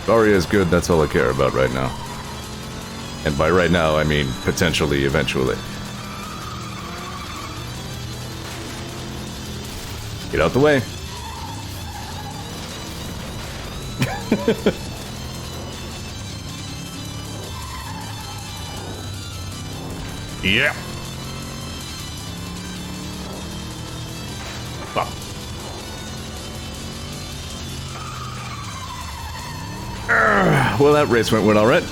Aria is good, that's all I care about right now. And by right now, I mean potentially, eventually. Get out the way. Yeah. Well. Well, that race went all right.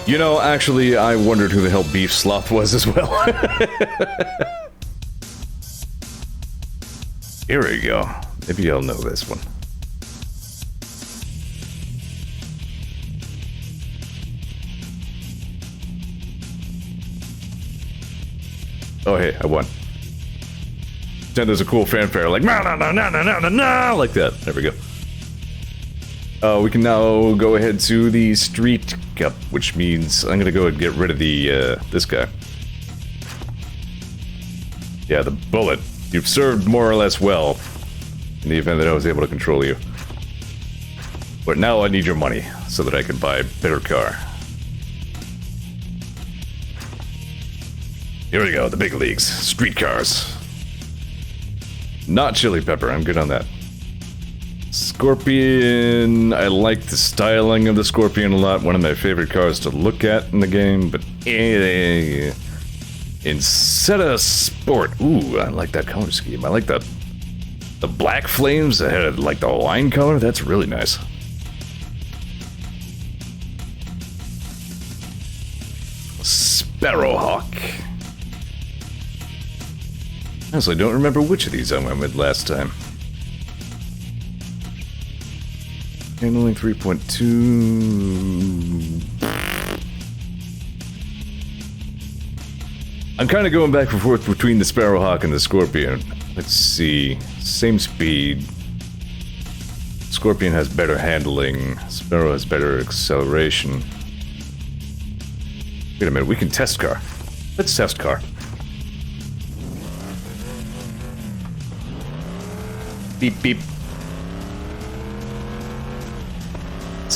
You know, actually, I wondered who the hell Beef Sloth was as well. Here we go. Maybe I'll know this one. Oh, hey, I won. Then there's a cool fanfare, like, no, no, no, no, no, no, no, no, like that. There we go. We can now go ahead to the Street Cup, which means I'm gonna go and get rid of the, this guy. Yeah, the bullet. You've served more or less well, in the event that I was able to control you. But now I need your money, so that I can buy a better car. Here we go, the big leagues. Street cars. Not Chili Pepper, I'm good on that. Scorpion, I like the styling of the Scorpion a lot. One of my favorite cars to look at in the game, but instead of Sport, ooh, I like that color scheme. I like that. The black flames that had like the wine color, that's really nice. Sparrowhawk. Honestly, I don't remember which of these I went with last time. Handling 3.2. I'm kind of going back and forth between the Sparrowhawk and the Scorpion. Let's see. Same speed. Scorpion has better handling. Sparrow has better acceleration. Wait a minute, we can test car. Let's test car. Beep, beep.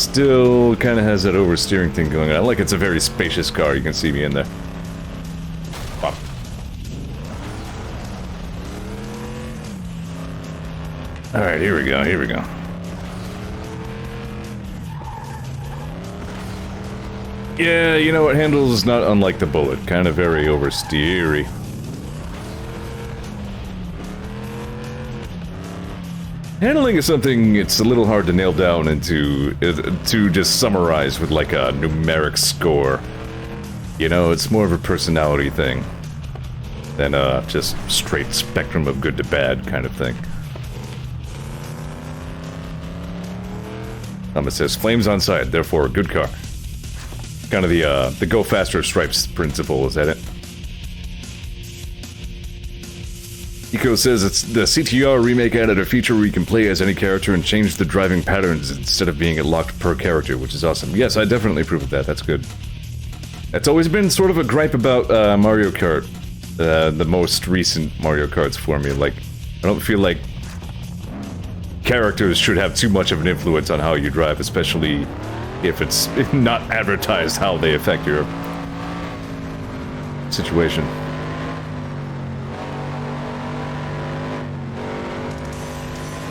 still kind of has that oversteering thing going on. Like, it's a very spacious car. You can see me in there. Wow. Alright, here we go, here we go. Yeah, you know what, handles not unlike the Bullet. Kind of very oversteery. Handling is something it's a little hard to nail down into, to just summarize with like a numeric score. You know, it's more of a personality thing than just straight spectrum of good to bad kind of thing. It says, flames on side, therefore a good car. Kind of the go faster stripes principle, is that it? Eco says it's the CTR remake added a feature where you can play as any character and change the driving patterns instead of being locked per character, which is awesome. Yes, I definitely approve of that, that's good. That's always been sort of a gripe about Mario Kart, the most recent Mario Karts for me. Like, I don't feel like characters should have too much of an influence on how you drive, especially if it's not advertised how they affect your situation.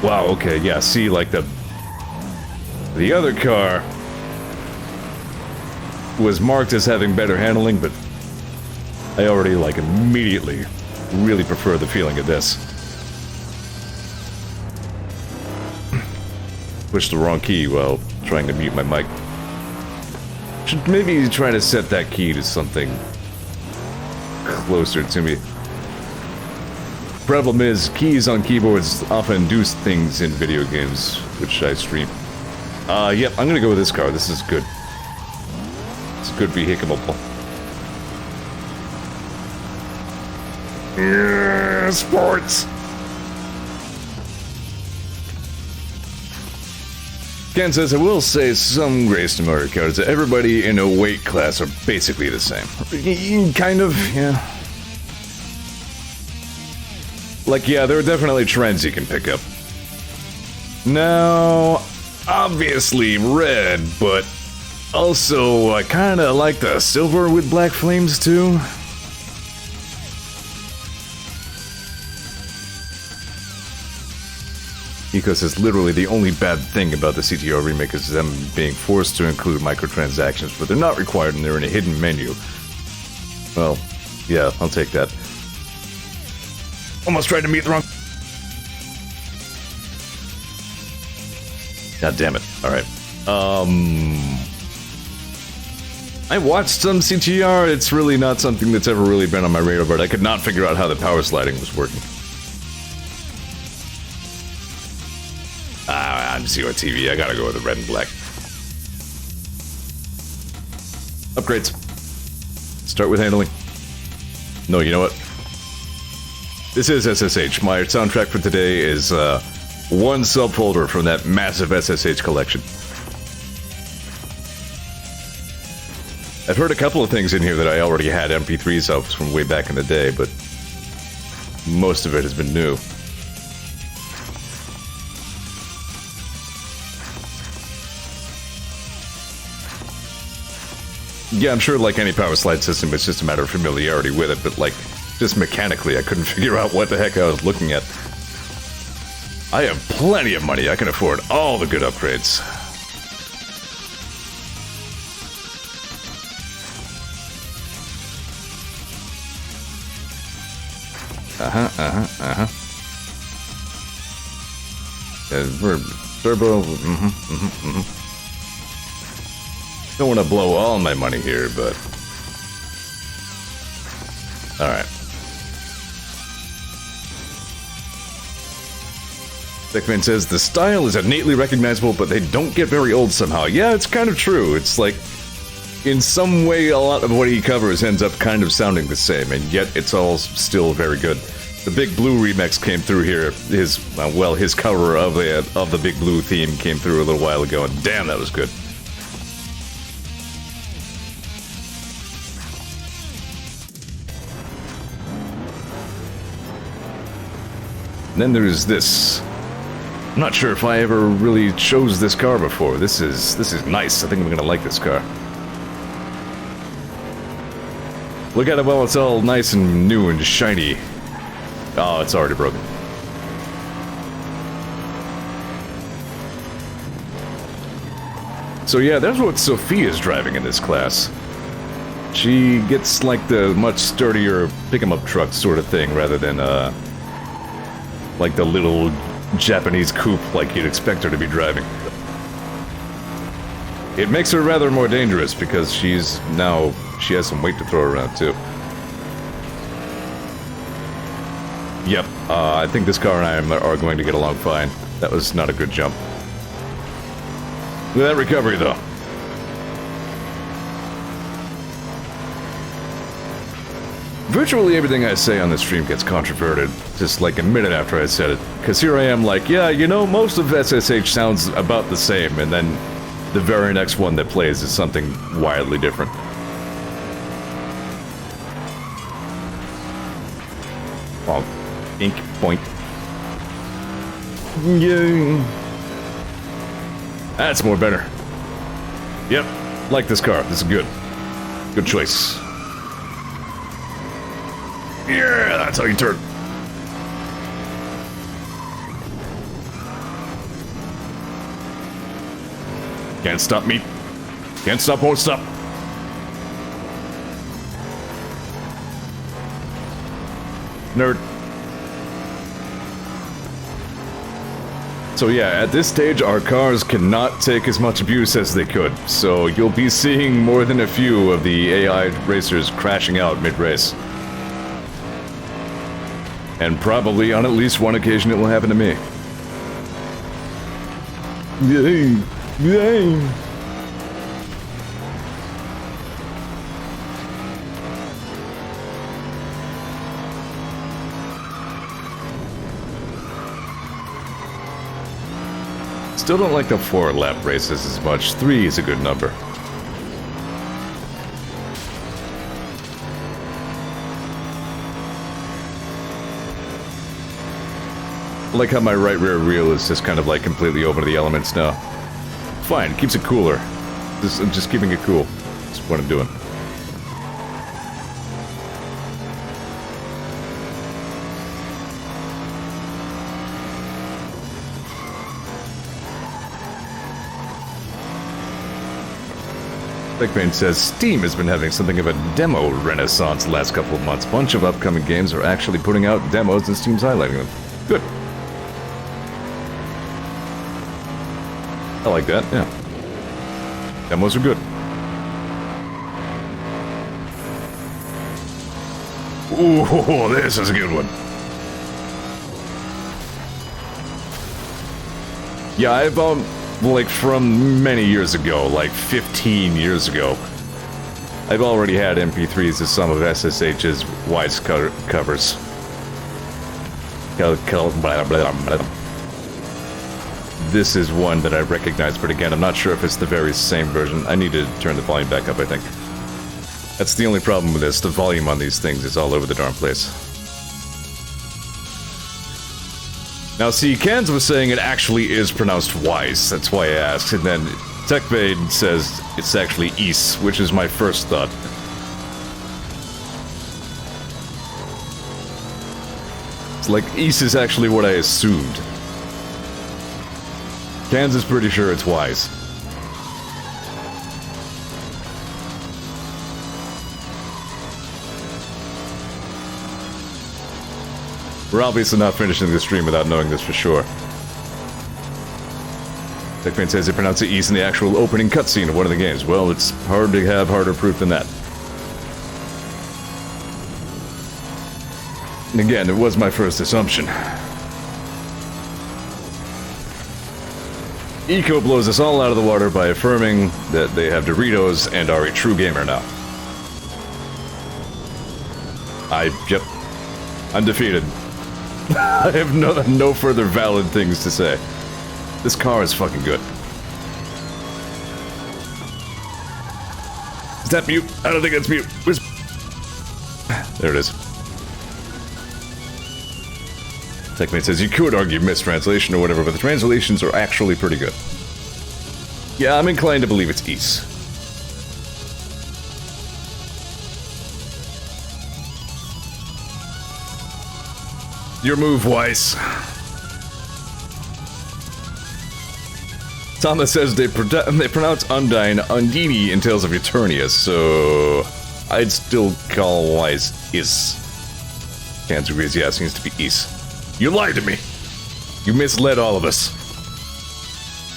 Wow, okay, yeah, see, like the other car was marked as having better handling, but I already, like, immediately really prefer the feeling of this. Pushed the wrong key while trying to mute my mic. Should maybe try to set that key to something closer to me. Problem is, keys on keyboards often do things in video games, which I stream. Yep, I'm gonna go with this car. This is good. It's a good vehicle. Yeah, sports! Ken says, I will say some grace to Mario Kart is that everybody in a weight class are basically the same. Kind of, yeah. Like, yeah, there are definitely trends you can pick up. Now, obviously red, but also I kinda like the silver with black flames too. Eco says literally the only bad thing about the CTO remake is them being forced to include microtransactions, but they're not required and they're in a hidden menu. Well, yeah, I'll take that. Almost tried to meet the wrong... God damn it. Alright. I watched some CTR, it's really not something that's ever really been on my radar, but I could not figure out how the power sliding was working. I'm Zeor TV, I gotta go with the red and black. Upgrades. Start with handling. No, you know what? This is SSH. My soundtrack for today is one subfolder from that massive SSH collection. I've heard a couple of things in here that I already had MP3s of from way back in the day, but most of it has been new. Yeah, I'm sure like any power slide system, it's just a matter of familiarity with it, but like, just mechanically, I couldn't figure out what the heck I was looking at. I have plenty of money, I can afford all the good upgrades. Turbo, Don't want to blow all my money here, but... Alright. Dickman says, the style is innately recognizable, but they don't get very old somehow. Yeah, it's kind of true. It's like, in some way, a lot of what he covers ends up kind of sounding the same, and yet it's all still very good. The Big Blue remix came through here. His cover of the Big Blue theme came through a little while ago, and damn, that was good. And then there's this. I'm not sure if I ever really chose this car before. This is nice. I think I'm gonna like this car. Look at it while it's all nice and new and shiny. Oh, it's already broken. So yeah, that's what Sophia's driving in this class. She gets like the much sturdier pick-em-up truck sort of thing rather than like the little Japanese coupe like you'd expect her to be driving. It makes her rather more dangerous because she has some weight to throw around too. Yep, I think this car and I are going to get along fine. That was not a good jump. Look at that recovery though. Virtually everything I say on the stream gets controverted, just like a minute after I said it. Because here I am like, yeah, you know, most of SSH sounds about the same, and then the very next one that plays is something wildly different. Oh, ink point. Yay. That's more better. Yep, like this car. This is good. Good choice. Yeah, that's how you turn. Can't stop me. Can't stop, won't stop. Nerd. So yeah, at this stage, our cars cannot take as much abuse as they could, so you'll be seeing more than a few of the AI racers crashing out mid-race. And probably on at least one occasion it will happen to me. Yay! Yay! Still don't like the 4-lap races as much. 3 is a good number. I like how my right rear wheel is just kind of like completely open to the elements now. Fine, keeps it cooler. I'm just keeping it cool. That's what I'm doing. Blackbane says, Steam has been having something of a demo renaissance the last couple of months. A bunch of upcoming games are actually putting out demos and Steam's highlighting them. Good. I like that, yeah. Demos are good. Ooh, this is a good one. Yeah, I've, like, from many years ago, like 15 years ago, I've already had MP3s of some of SSH's wide covers. This is one that I recognize, but again, I'm not sure if it's the very same version. I need to turn the volume back up, I think. That's the only problem with this. The volume on these things is all over the darn place. Now, see, Cans was saying it actually is pronounced Wise. That's why I asked. And then TechBade says it's actually East, which is my first thought. It's like East is actually what I assumed. Cans is pretty sure it's Wise. We're obviously not finishing the stream without knowing this for sure. TechBane says they pronounce it East in the actual opening cutscene of one of the games. Well, it's hard to have harder proof than that. And again, it was my first assumption. Eco blows us all out of the water by affirming that they have Doritos and are a true gamer now. Yep. I'm defeated. I have no further valid things to say. This car is fucking good. Is that mute? I don't think it's mute. There it is. Techmate says, you could argue mistranslation or whatever, but the translations are actually pretty good. Yeah, I'm inclined to believe it's East. Your move, Weiss. Thomas says they pronounce Undyne Undini in Tales of Eternia, so I'd still call Weiss Is. Cancer agrees, yeah, it seems to be Is. You lied to me! You misled all of us.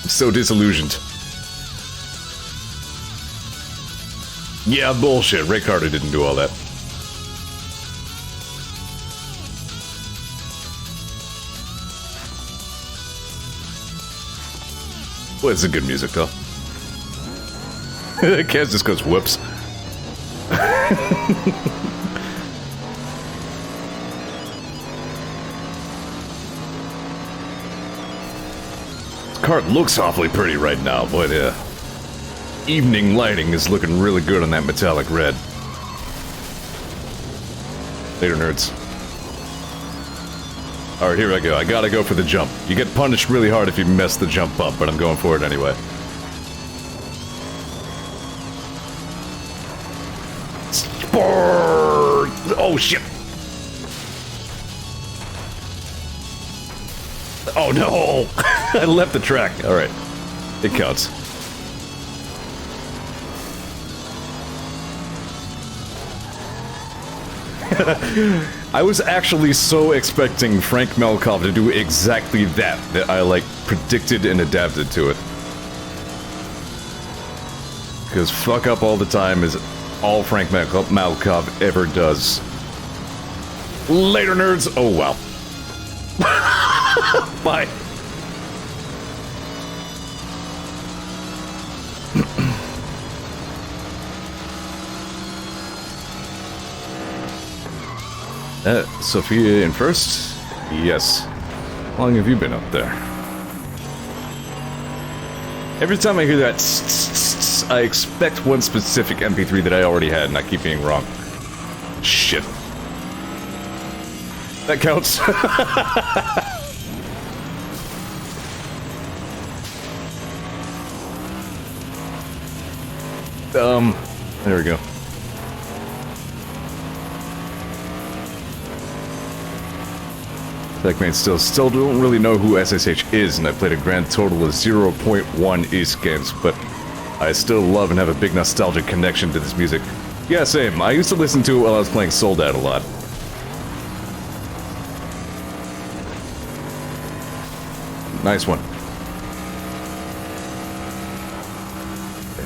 I'm so disillusioned. Yeah, bullshit. Ray Carter didn't do all that. Well, it's a good music, though. Kaz just goes, whoops. This card looks awfully pretty right now, but evening lighting is looking really good on that metallic red. Later, nerds. Alright, here I go. I gotta go for the jump. You get punished really hard if you mess the jump up, but I'm going for it anyway. Oh, shit! Oh, no! I left the track. Alright. It counts. I was actually so expecting Frank Melkov to do exactly that I, like, predicted and adapted to it. Because fuck up all the time is all Frank Malkov ever does. Later, nerds! Oh, wow. Bye. Sophia in first? Yes. How long have you been up there? Every time I hear that I expect one specific MP3 that I already had and I keep being wrong. Shit. That counts. There we go. Techmate still don't really know who SSH is, and I played a grand total of 0.1 East games, but I still love and have a big nostalgic connection to this music. Yeah, same. I used to listen to it while I was playing Sold Out a lot. Nice one.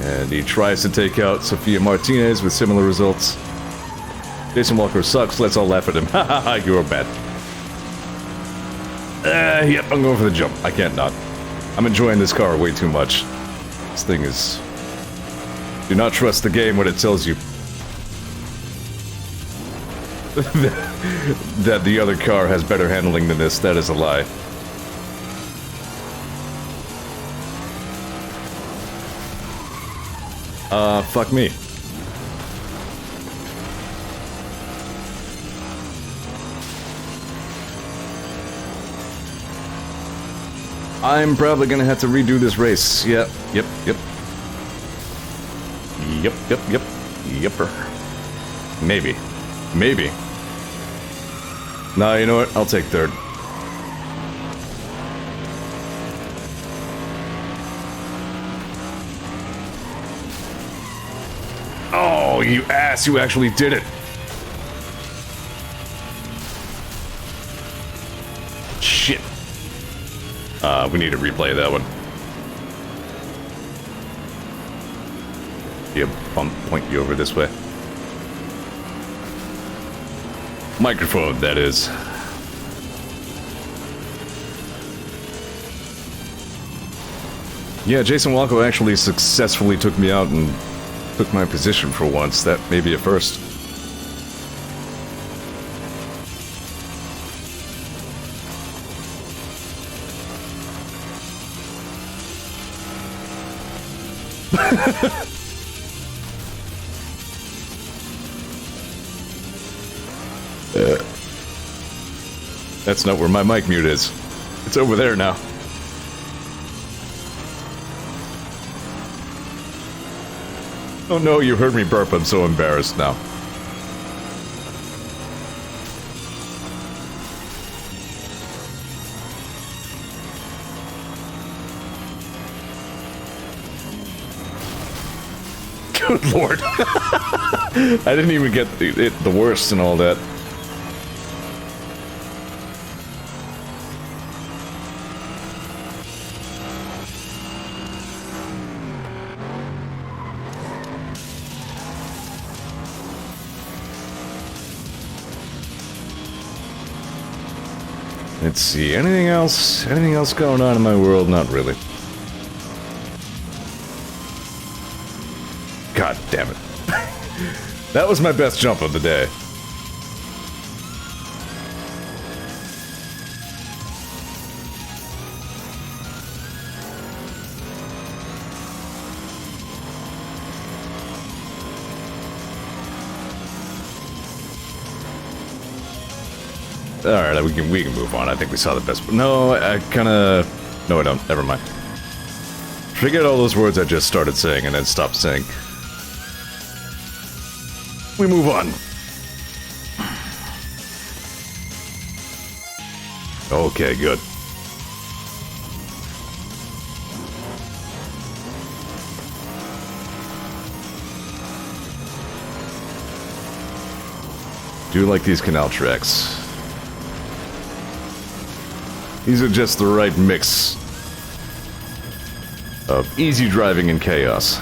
And he tries to take out Sophia Martinez with similar results. Jason Walker sucks, let's all laugh at him. Ha ha ha, you're bad. Yep, I'm going for the jump. I can't not. I'm enjoying this car way too much. This thing is... Do not trust the game when it tells you that the other car has better handling than this. That is a lie. Fuck me. I'm probably gonna have to redo this race. Yep. Yepper. Maybe. Nah, you know what? I'll take third. Oh, you ass! You actually did it! Shit. We need to replay that one. Yeah, point you over this way. Microphone, that is. Yeah, Jason Walko actually successfully took me out and took my position for once. That may be a first. That's not where my mic mute is. It's over there now. Oh no, you heard me burp. I'm so embarrassed now. Good lord. I didn't even get the worst and all that. Let's see, anything else? Anything else going on in my world? Not really. God damn it. That was my best jump of the day. Alright, we can move on. I think we saw the best. No, I kinda... No, I don't. Never mind. Forget all those words I just started saying and then stopped saying. We move on. Okay, good. Do like these canal tracks. These are just the right mix of easy driving and chaos.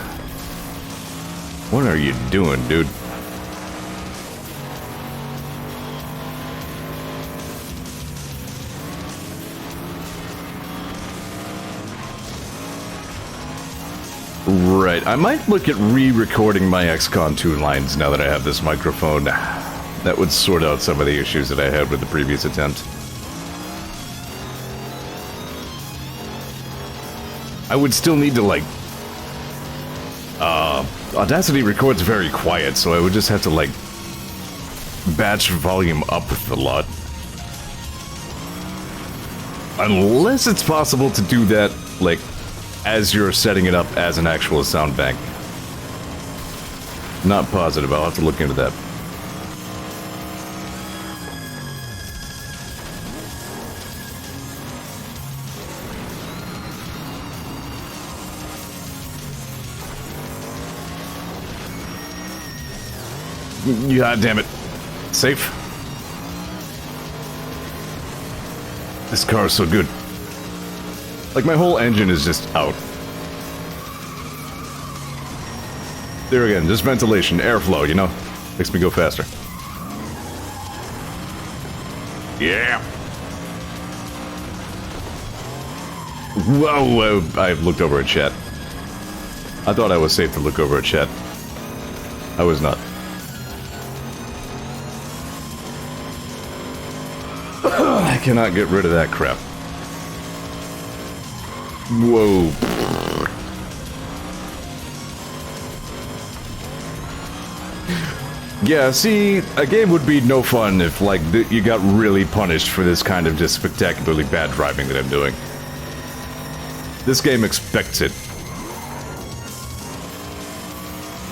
What are you doing, dude? Right, I might look at re-recording my XCON 2 lines now that I have this microphone. That would sort out some of the issues that I had with the previous attempt. I would still need to, like... Audacity records very quiet, so I would just have to, like... batch volume up a lot. Unless it's possible to do that, like, as you're setting it up as an actual sound bank. Not positive, I'll have to look into that. God damn it. Safe? This car is so good. Like, my whole engine is just out. There again, just ventilation, airflow, you know? Makes me go faster. Yeah! Whoa, I looked over at chat. I thought I was safe to look over at chat. I was not. I cannot get rid of that crap. Whoa. Yeah, see, a game would be no fun if, like, you got really punished for this kind of just spectacularly bad driving that I'm doing. This game expects it.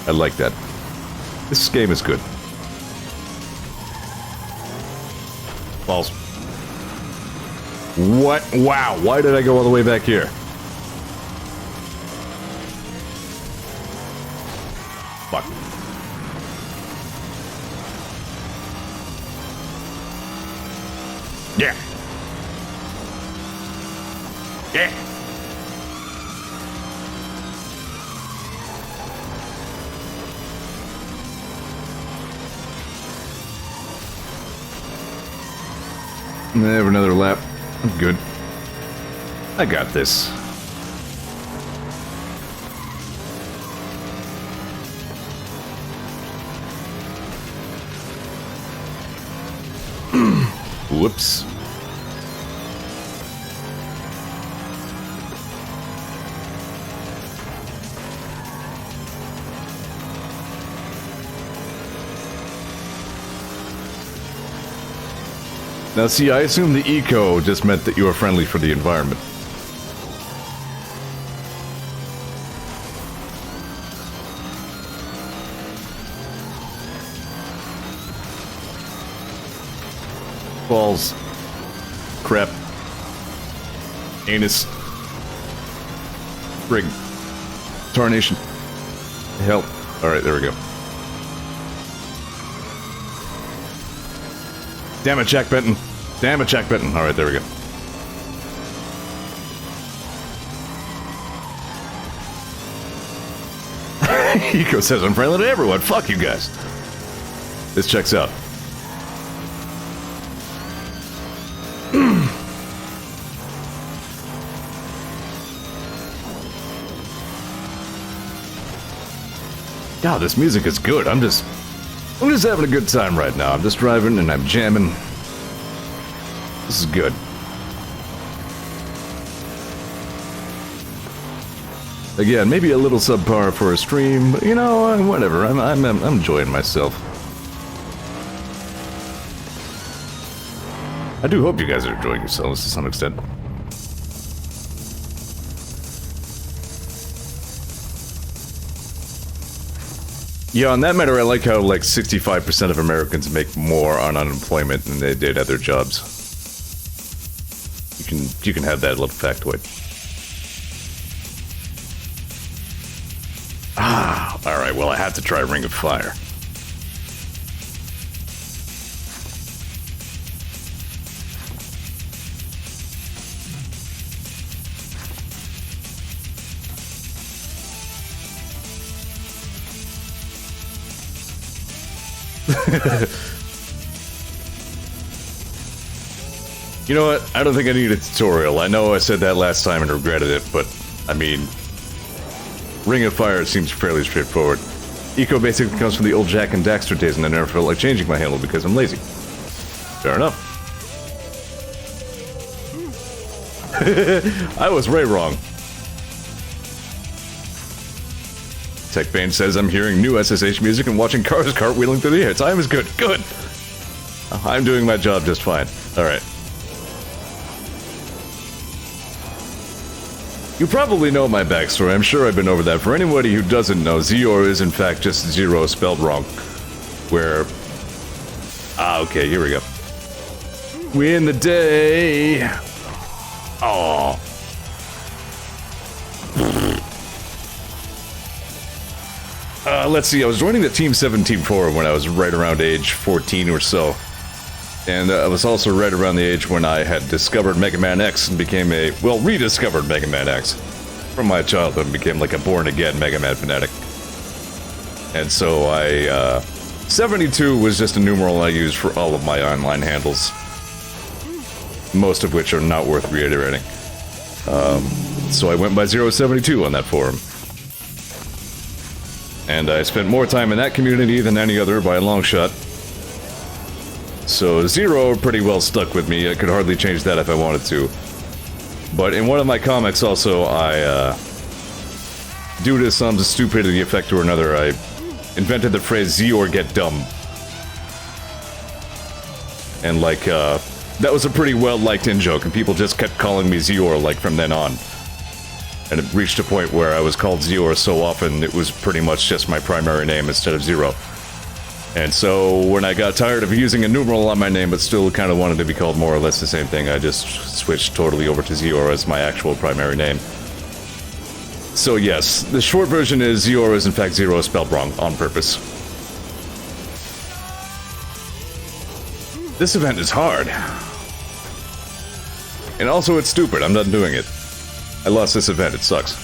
I like that. This game is good. Balls. What? Wow, why did I go all the way back here? Fuck. Yeah. Yeah. I have another lap. I'm good. I got this. Whoops. Now see, I assume the eco just meant that you were friendly for the environment. Balls. Crap. Anus. Frig. Tarnation. Help. Alright, there we go. Damn it, Jack Benton. Damn it, Jack Benton. Alright, there we go. Eco says I'm friendly to everyone. Fuck you guys. This checks out. God, this music is good. I'm just having a good time right now. I'm just driving and I'm jamming. This is good. Again, maybe a little subpar for a stream, but you know, whatever. I'm enjoying myself. I do hope you guys are enjoying yourselves to some extent. Yeah, on that matter, I like how, like, 65% of Americans make more on unemployment than they did at their jobs. You can have that little factoid. Ah, alright, well, I have to try Ring of Fire. You know what? I don't think I need a tutorial. I know I said that last time and regretted it, but, I mean, Ring of Fire seems fairly straightforward. Eco basically comes from the old Jack and Daxter days, and I never felt like changing my handle because I'm lazy. Fair enough. I was way wrong. TechBane says I'm hearing new SSH music and watching cars cartwheeling through the air. Time is good. Good! I'm doing my job just fine. Alright. You probably know my backstory. I'm sure I've been over that. For anybody who doesn't know, Zeor is in fact just Zero spelled wrong. Where... Ah, okay, here we go. Win the day! Aww. Let's see, I was joining the Team 17 forum when I was right around age 14 or so. And I was also right around the age when I had discovered Mega Man X and became a, well, rediscovered Mega Man X from my childhood and became like a born-again Mega Man fanatic. And so 72 was just a numeral I used for all of my online handles. Most of which are not worth reiterating. So I went by 072 on that forum. And I spent more time in that community than any other by a long shot. So Zero pretty well stuck with me. I could hardly change that if I wanted to. But in one of my comics also, due to some stupidity effect or another, I invented the phrase Zeor get dumb. And like, that was a pretty well-liked in-joke, and people just kept calling me Zeor, like, from then on. And it reached a point where I was called Zeor so often, it was pretty much just my primary name instead of Zero. And so, when I got tired of using a numeral on my name, but still kind of wanted to be called more or less the same thing, I just switched totally over to Zeor as my actual primary name. So yes, the short version is Zeor is in fact Zero spelled wrong, on purpose. This event is hard. And also it's stupid, I'm not doing it. I lost this event, it sucks.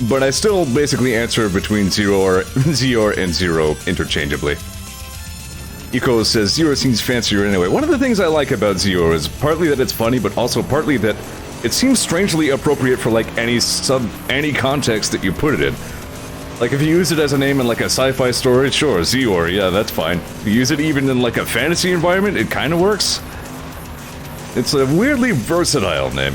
But I still basically answer between Zeor and Zero interchangeably. Eco says, Zeor seems fancier anyway. One of the things I like about Zeor is partly that it's funny, but also partly that it seems strangely appropriate for like any context that you put it in. Like if you use it as a name in like a sci-fi story, sure, Zeor, yeah, that's fine. If you use it even in like a fantasy environment, it kind of works. It's a weirdly versatile name.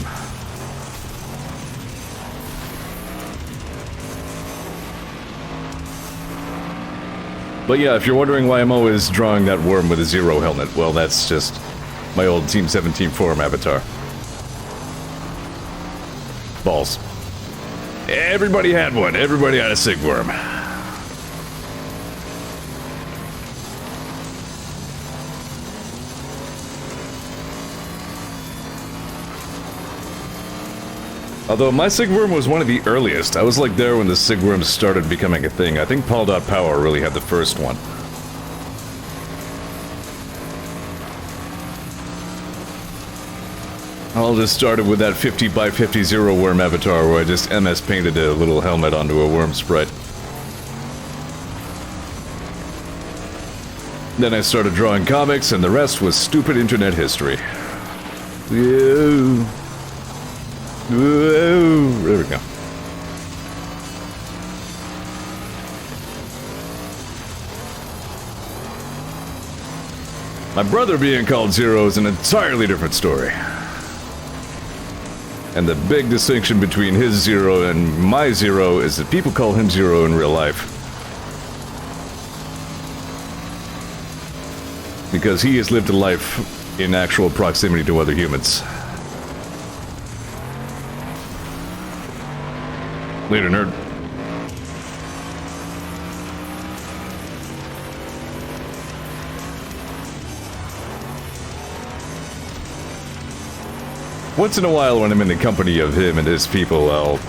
But yeah, if you're wondering why I'm always drawing that worm with a Zero helmet, well, that's just my old Team 17 forum avatar. Balls. Everybody had one. Everybody had a sig worm. Although my Sigworm was one of the earliest. I was like there when the Sigworms started becoming a thing. I think Paul.Power really had the first one. All just started with that 50 by 50 Zero Worm avatar where I just MS painted a little helmet onto a worm sprite. Then I started drawing comics and the rest was stupid internet history. Whoa. Whoa. There we go. My brother being called Zero is an entirely different story. And the big distinction between his Zero and my Zero is that people call him Zero in real life. Because he has lived a life in actual proximity to other humans. Later, nerd. Once in a while when I'm in the company of him and his people, I'll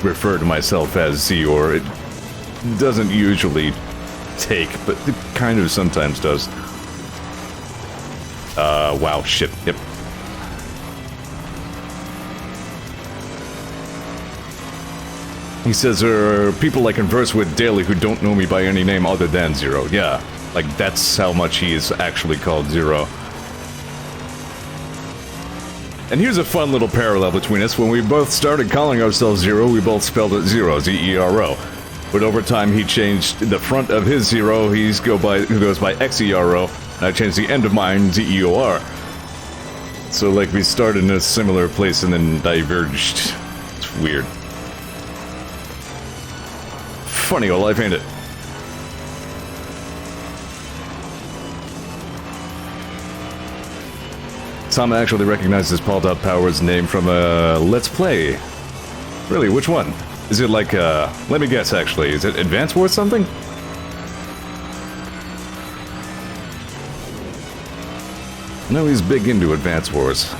refer to myself as Zeor. It doesn't usually take, but it kind of sometimes does. Wow, shit, yep. He says there are people I converse with daily who don't know me by any name other than Zero. Yeah, like that's how much he is actually called Zero. And here's a fun little parallel between us. When we both started calling ourselves Zero, we both spelled it Zero, Z-E-R-O. But over time he changed the front of his Zero, he goes by X-E-R-O, and I changed the end of mine, Z-E-O-R. So like we started in a similar place and then diverged. It's weird. Funny old life, ain't it? Tom actually recognizes Paul.Power's name from a Let's Play. Really, which one? Is it like, let me guess actually, is it Advance Wars something? No, he's big into Advance Wars.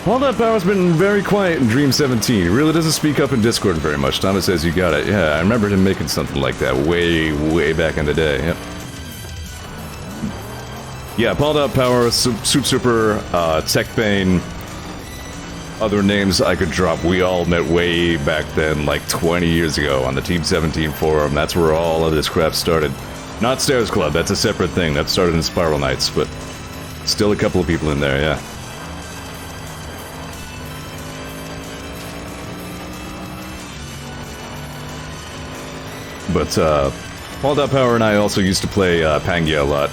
Paul.Power's been very quiet in Dream 17. He really doesn't speak up in Discord very much. Thomas says you got it. Yeah, I remember him making something like that way back in the day. Yep. Yeah, Paul.Power, Super, TechBane, other names I could drop. We all met way back then, like 20 years ago on the Team 17 forum. That's where all of this crap started. Not Stairs Club, that's a separate thing. That started in Spiral Nights, but still a couple of people in there, yeah. But, Paul.Power and I also used to play, Pangia a lot.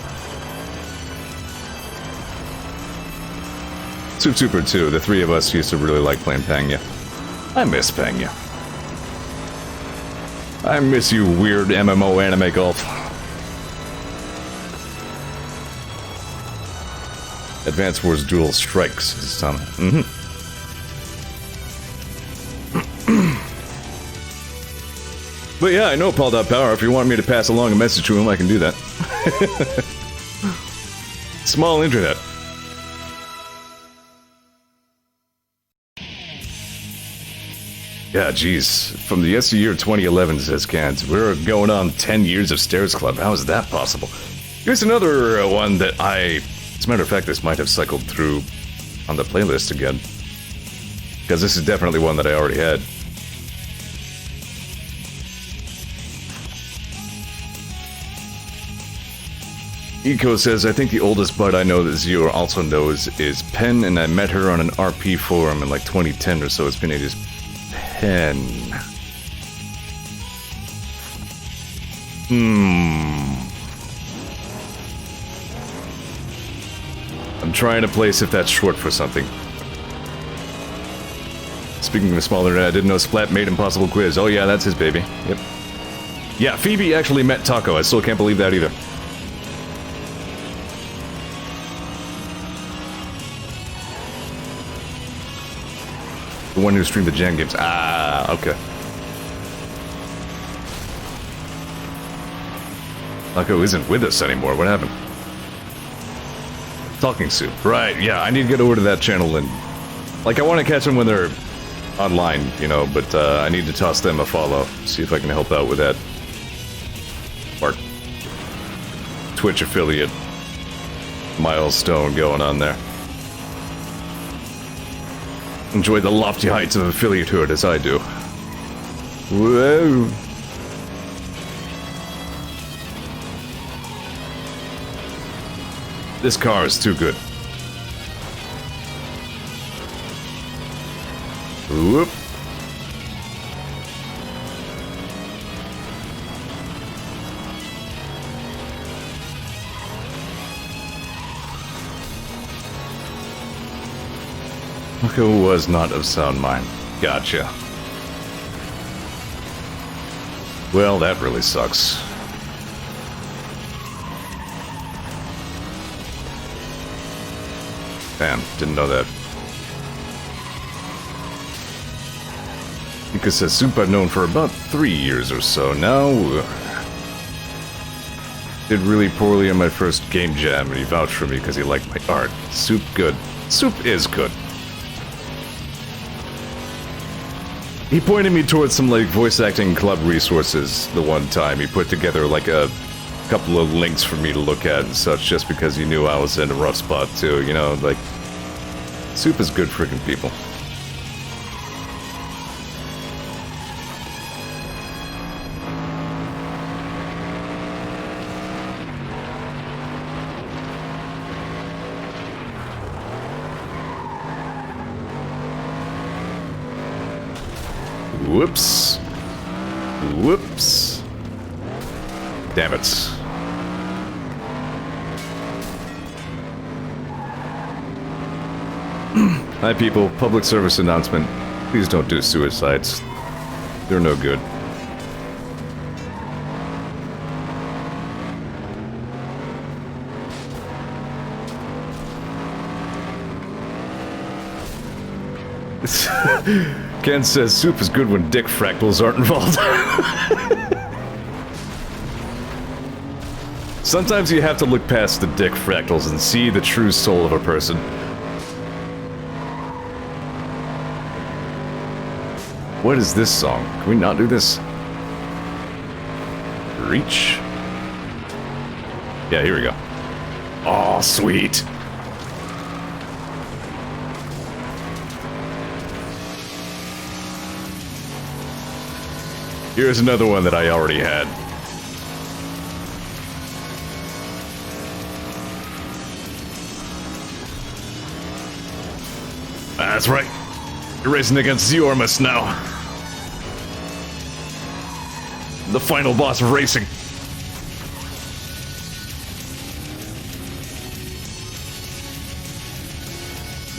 Super too, the three of us used to really like playing Pangia. I miss Pangia. I miss you, weird MMO anime golf. Advance Wars Dual Strikes, this time. But yeah, I know Paul.Power. If you want me to pass along a message to him, I can do that. Small internet. Yeah, geez. From the SU year 2011, says Cans. We're going on 10 years of Stairs Club. How is that possible? Here's another one that as a matter of fact, this might have cycled through on the playlist again. Because this is definitely one that I already had. Eco says, I think the oldest bud I know that Zeor also knows is Pen, and I met her on an RP forum in like 2010 or so. It's been ages. Pen. I'm trying to place if that's short for something. Speaking of smaller internet, I didn't know Splat made Impossible Quiz. Oh yeah, that's his baby. Yep. Yeah, Phoebe actually met Taco. I still can't believe that either. The one who streamed the Jam games. Ah, okay. Taco isn't with us anymore. What happened? Talking Soup. Right, yeah, I need to get over to that channel and... Like, I want to catch them when they're online, you know, but I need to toss them a follow. See if I can help out with that. Mark. Twitch affiliate milestone going on there. Enjoy the lofty heights of affiliatehood as I do. Whoa. This car is too good. Whoop. Taco was not of sound mind. Gotcha. Well, that really sucks. Damn, didn't know that. Because says Soup I've known for about 3 years or so now. Did really poorly on my first game jam, and he vouched for me because he liked my art. Soup good. Soup is good. He pointed me towards some, like, voice acting club resources the one time. He put together, like, a couple of links for me to look at and such, just because he knew I was in a rough spot, too, you know? Like, Soup is good freaking people. Whoops. Whoops. Damn it. Hi people, public service announcement. Please don't do suicides. They're no good. Ken says Soup is good when dick fractals aren't involved. Sometimes you have to look past the dick fractals and see the true soul of a person. What is this song? Can we not do this? Reach? Yeah, here we go. Oh, sweet. Here's another one that I already had. That's right. You're racing against Zeor now. The final boss of racing.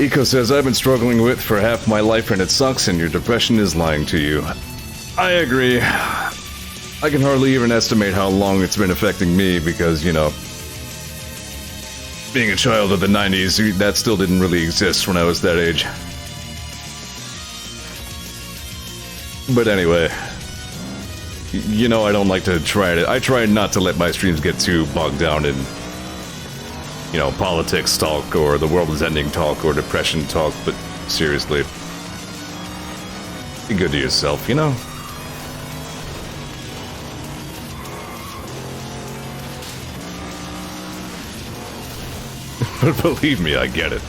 Eco says, I've been struggling with for half my life and it sucks and your depression is lying to you. I agree. I can hardly even estimate how long it's been affecting me because, you know, being a child of the 90s, that still didn't really exist when I was that age. But anyway, you know, I don't like to try it. I try not to let my streams get too bogged down in, you know, politics talk or the world is ending talk or depression talk, but seriously, be good to yourself, you know? But believe me, I get it.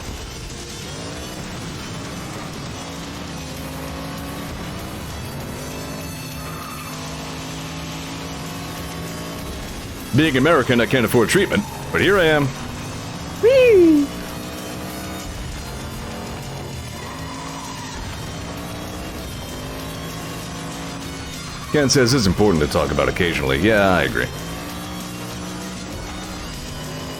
Being American, I can't afford treatment, but here I am. Whee! Ken says it's important to talk about occasionally. Yeah, I agree.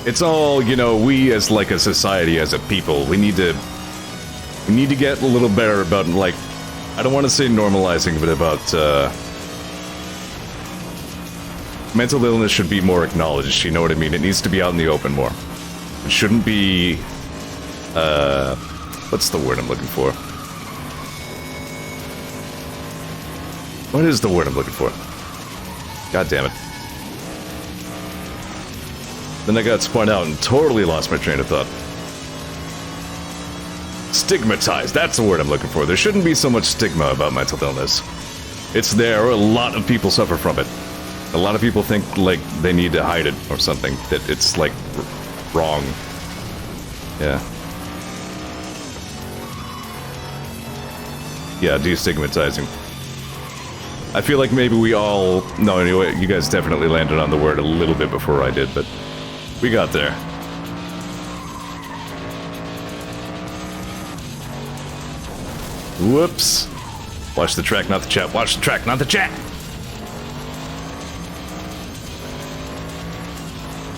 It's all, you know, we as like a society, as a people, we need to get a little better about like I don't want to say normalizing, but about, mental illness should be more acknowledged, you know what I mean? It needs to be out in the open more. It shouldn't be, what's the word I'm looking for? What is the word I'm looking for? God damn it. Then I got spun out and totally lost my train of thought. Stigmatized, that's the word I'm looking for. There shouldn't be so much stigma about mental illness. It's there, a lot of people suffer from it. A lot of people think, like, they need to hide it or something, that it's, like, wrong. Yeah. Yeah, destigmatizing. I feel like maybe we all... No, anyway, you guys definitely landed on the word a little bit before I did, but we got there. Whoops. Watch the track, not the chat. Watch the track, not the chat!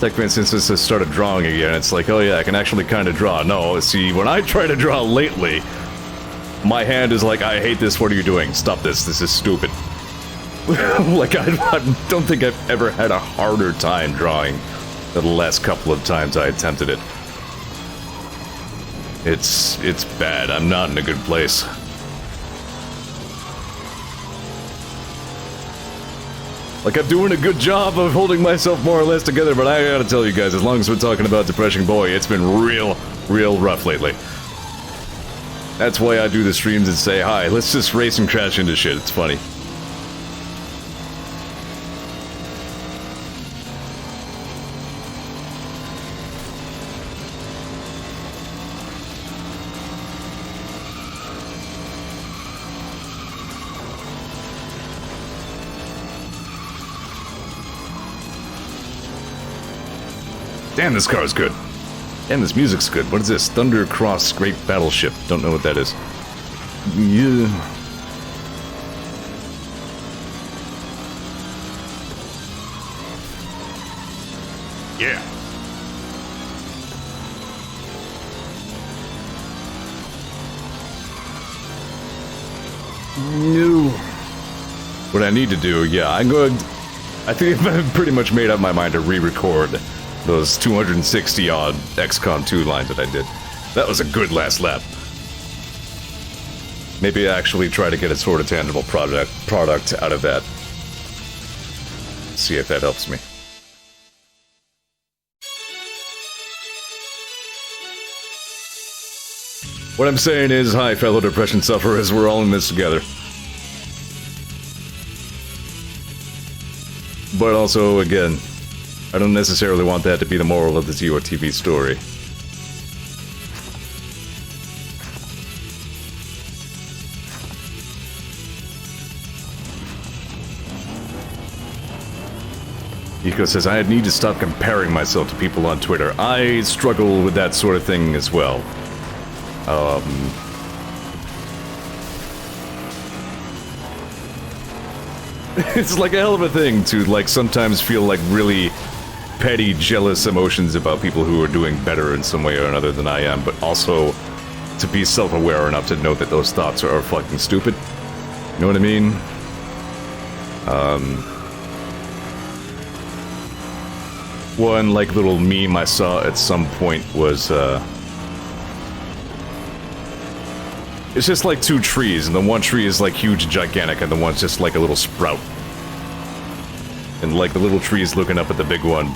Like, for instance, this has started drawing again. It's like, oh yeah, I can actually kind of draw. No, see, when I try to draw lately, my hand is like, I hate this, what are you doing? Stop this is stupid. Like, I don't think I've ever had a harder time drawing than the last couple of times I attempted it. It's bad. I'm not in a good place. Like, I'm doing a good job of holding myself more or less together, but I gotta tell you guys, as long as we're talking about Depression Boy, it's been real rough lately. That's why I do the streams and say, hi, let's just race and crash into shit, it's funny. Damn, this car is good. Damn, this music's good. What is this? Thunder Cross Great Battleship. Don't know what that is. Yeah. Yeah. No. What I need to do, yeah, I think I've pretty much made up my mind to re-record those 260-odd XCOM 2 lines that I did. That was a good last lap. Maybe actually try to get a sort of tangible product out of that. See if that helps me. What I'm saying is, hi, fellow depression sufferers, we're all in this together. But also, again, I don't necessarily want that to be the moral of the Zeor TV story. Eco says, I need to stop comparing myself to people on Twitter. I struggle with that sort of thing as well. It's like a hell of a thing to, like, sometimes feel like really petty, jealous emotions about people who are doing better in some way or another than I am, but also to be self-aware enough to know that those thoughts are fucking stupid. You know what I mean? One, like, little meme I saw at some point was, it's just like two trees, and the one tree is, like, huge and gigantic, and the one's just like a little sprout. And, like, the little tree is looking up at the big one.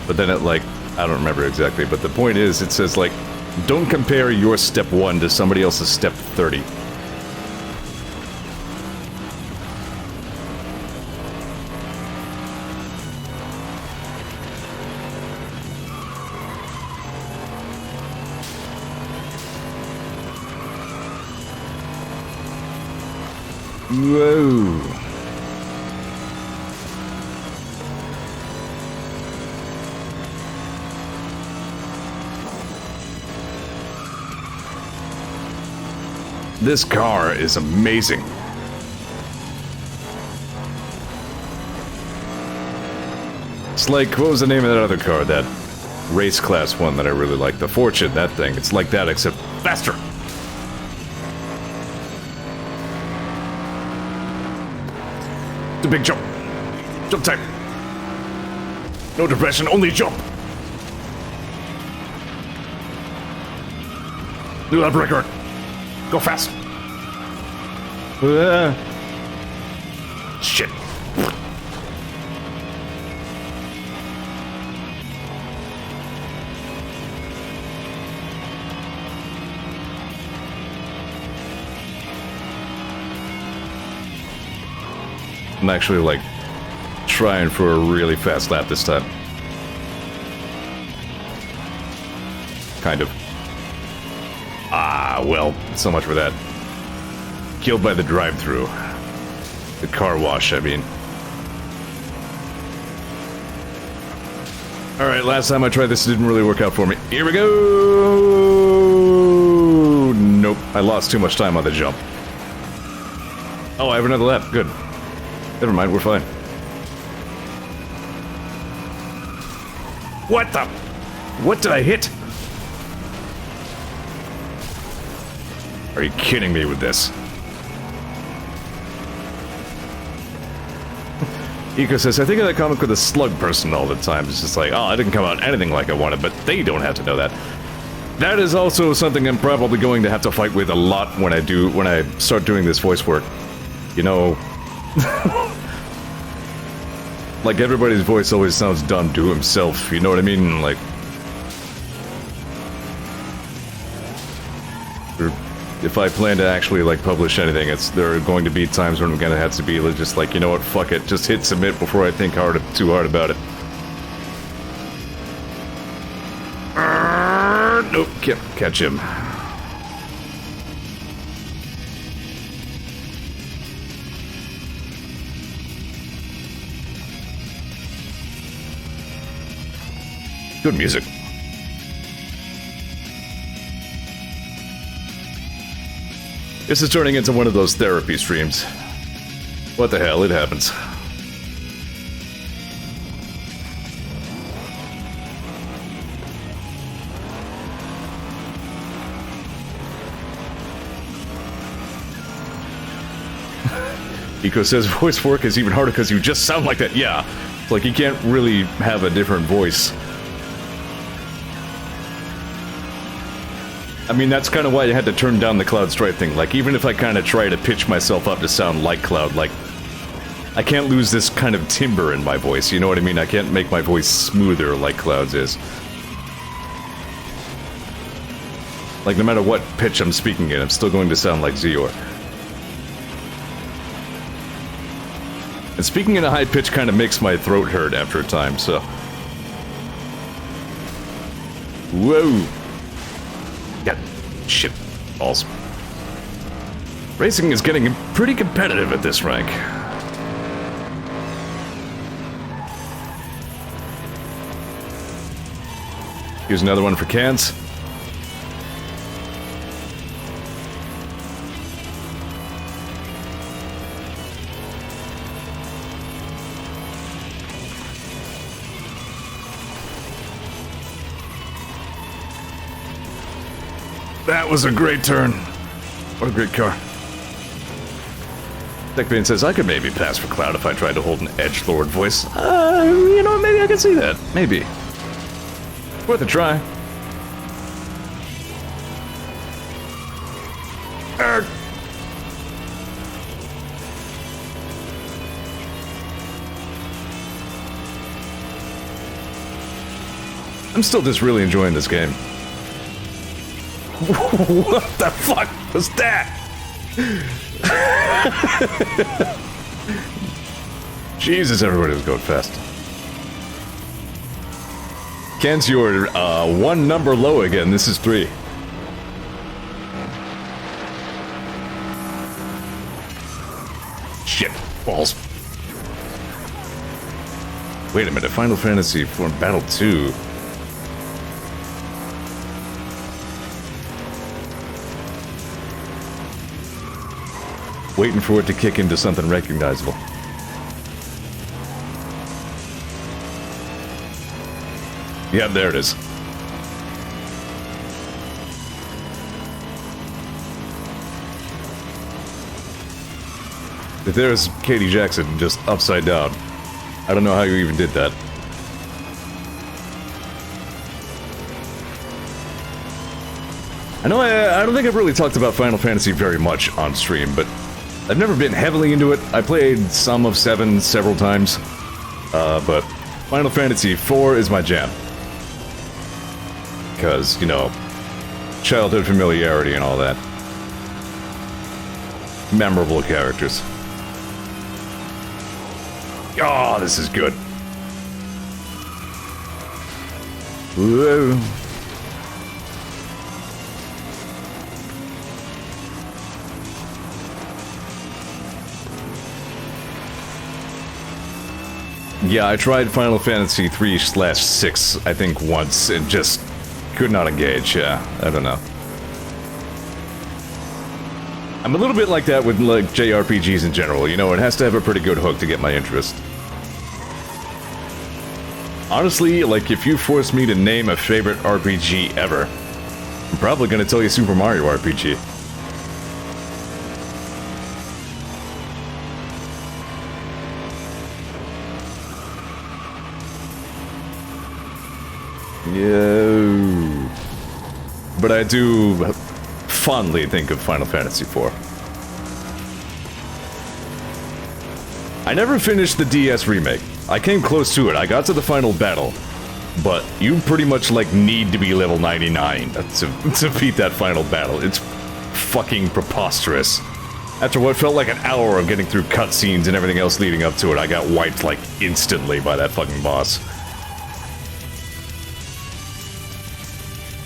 But then it, like, I don't remember exactly, but the point is, it says, like, don't compare your step 1 to somebody else's step 30. Whoa. This car is amazing. It's like, what was the name of that other car? That race class one that I really like. The Fortune, that thing. It's like that, except faster. the big jump. Jump time. No depression, only jump. New lap record. Go fast. Shit. I'm actually like trying for a really fast lap this time. Kind of. Ah, well, so much for that. Killed by the drive-thru. The car wash, I mean. Alright, last time I tried this, it didn't really work out for me. Here we go! Nope, I lost too much time on the jump. Oh, I have another lap. Good. Never mind, we're fine. What the? What did I hit? Are you kidding me with this? Eco says, I think of that comic with a slug person all the time. It's just like, oh, I didn't come out anything like I wanted, but they don't have to know that. That is also something I'm probably going to have to fight with a lot when I start doing this voice work. You know... like, everybody's voice always sounds dumb to himself, you know what I mean? Like... if I plan to actually, like, publish anything, there are going to be times when I'm gonna have to be just like, you know what, fuck it, just hit submit before I think too hard about it. Nope, can't catch him. Good music. This is turning into one of those therapy streams. What the hell, it happens. Eco says voice work is even harder because you just sound like that. Yeah, it's like you can't really have a different voice. I mean, that's kind of why I had to turn down the Cloud Stripe thing. Like, even if I kind of try to pitch myself up to sound like Cloud, like, I can't lose this kind of timbre in my voice, you know what I mean? I can't make my voice smoother like Cloud's is. Like, no matter what pitch I'm speaking in, I'm still going to sound like Zeor. And speaking in a high pitch kind of makes my throat hurt after a time, so... Whoa! God, shit. Balls. Racing is getting pretty competitive at this rank. Here's another one for cans. That was a great turn. What a great car. Techbane says, I could maybe pass for Cloud if I tried to hold an edgelord voice. You know, maybe I can see that. Maybe. Worth a try. I'm still just really enjoying this game. What the fuck was that? Jesus, everybody was going fast. Ken's your one number low again. This is 3. Shit. Balls. Wait a minute. Final Fantasy for Battle 2. Waiting for it to kick into something recognizable. Yeah, there it is. There's Katie Jackson just upside down. I don't know how you even did that. I know I don't think I've really talked about Final Fantasy very much on stream, but I've never been heavily into it. I played some of 7 several times, but Final Fantasy 4 is my jam. Because, you know, childhood familiarity and all that. Memorable characters. Oh, this is good. Whoa. Yeah, I tried Final Fantasy 3/6, I think, once, and just could not engage, yeah. I don't know. I'm a little bit like that with, like, JRPGs in general, you know, it has to have a pretty good hook to get my interest. Honestly, like, if you force me to name a favorite RPG ever, I'm probably gonna tell you Super Mario RPG. Yeah. But I do fondly think of Final Fantasy IV. I never finished the DS remake. I came close to it. I got to the final battle. But you pretty much, like, need to be level 99 to beat that final battle. It's fucking preposterous. After what felt like an hour of getting through cutscenes and everything else leading up to it, I got wiped, like, instantly by that fucking boss.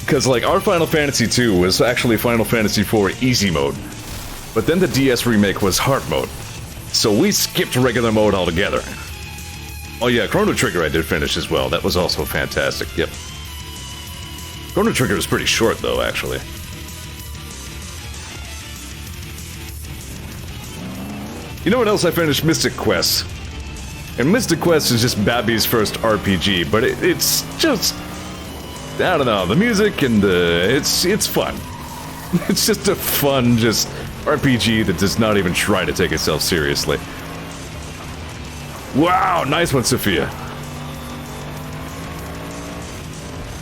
Because, like, our Final Fantasy II was actually Final Fantasy IV Easy Mode. But then the DS remake was Hard Mode. So we skipped regular mode altogether. Oh yeah, Chrono Trigger I did finish as well. That was also fantastic, yep. Chrono Trigger was pretty short, though, actually. You know what else I finished? Mystic Quest. And Mystic Quest is just Babby's first RPG, but it's just... I don't know, the music and it's fun. It's just a fun, just RPG that does not even try to take itself seriously. Wow, nice one, Sophia.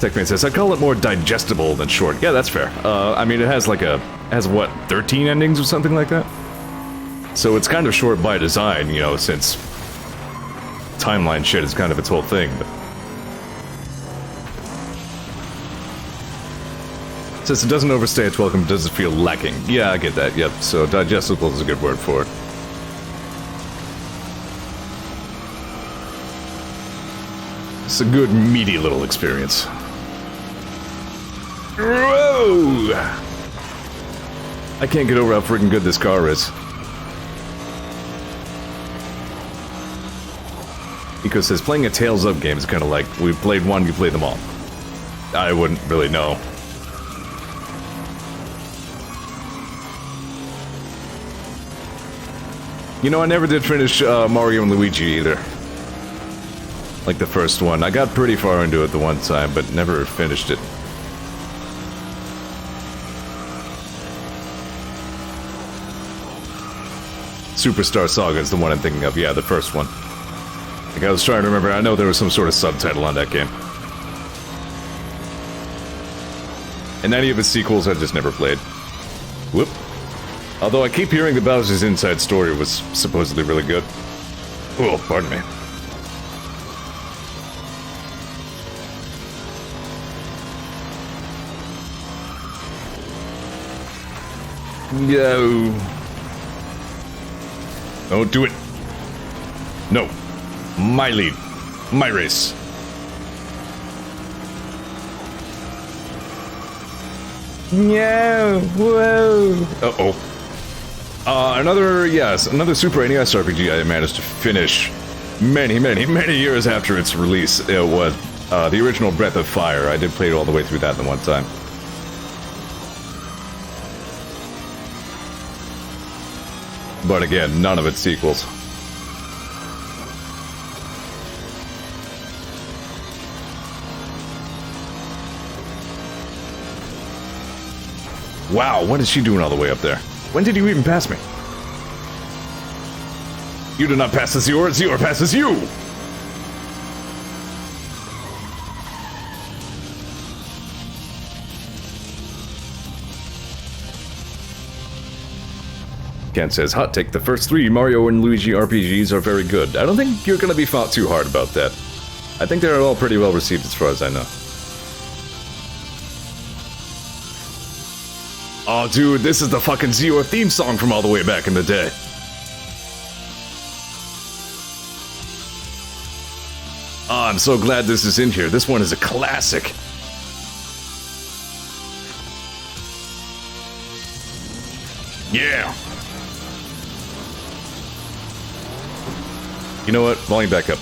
Techman says, I call it more digestible than short. Yeah, that's fair. I mean, it has like has what, 13 endings or something like that? So it's kind of short by design, you know, since timeline shit is kind of its whole thing, but... Since it doesn't overstay its welcome, does it feel lacking? Yeah, I get that, yep. So digestible is a good word for it. It's a good, meaty little experience. Whoa! I can't get over how freaking good this car is. Because says playing a Tales of game is kind of like, we played one, you play them all. I wouldn't really know. You know, I never did finish Mario and Luigi either. Like the first one. I got pretty far into it the one time, but never finished it. Superstar Saga is the one I'm thinking of. Yeah, the first one. Like, I was trying to remember. I know there was some sort of subtitle on that game. And any of its sequels I just never played. Whoop. Although I keep hearing that Bowser's Inside Story was supposedly really good. Oh, pardon me. No. Don't do it. No. My lead. My race. No. Whoa. Uh-oh. Another Super NES RPG I managed to finish many years after its release. It was the original Breath of Fire. I did play it all the way through that in one time. But again, none of its sequels. Wow, what is she doing all the way up there? When did you even pass me? You do not pass the Zeor, Zeor passes you! Ken says, hot take, the first 3 Mario and Luigi RPGs are very good. I don't think you're gonna be fought too hard about that. I think they're all pretty well received as far as I know. Oh, dude, this is the fucking Zeor theme song from all the way back in the day. Oh, I'm so glad this is in here. This one is a classic. Yeah. You know what? Volume back up.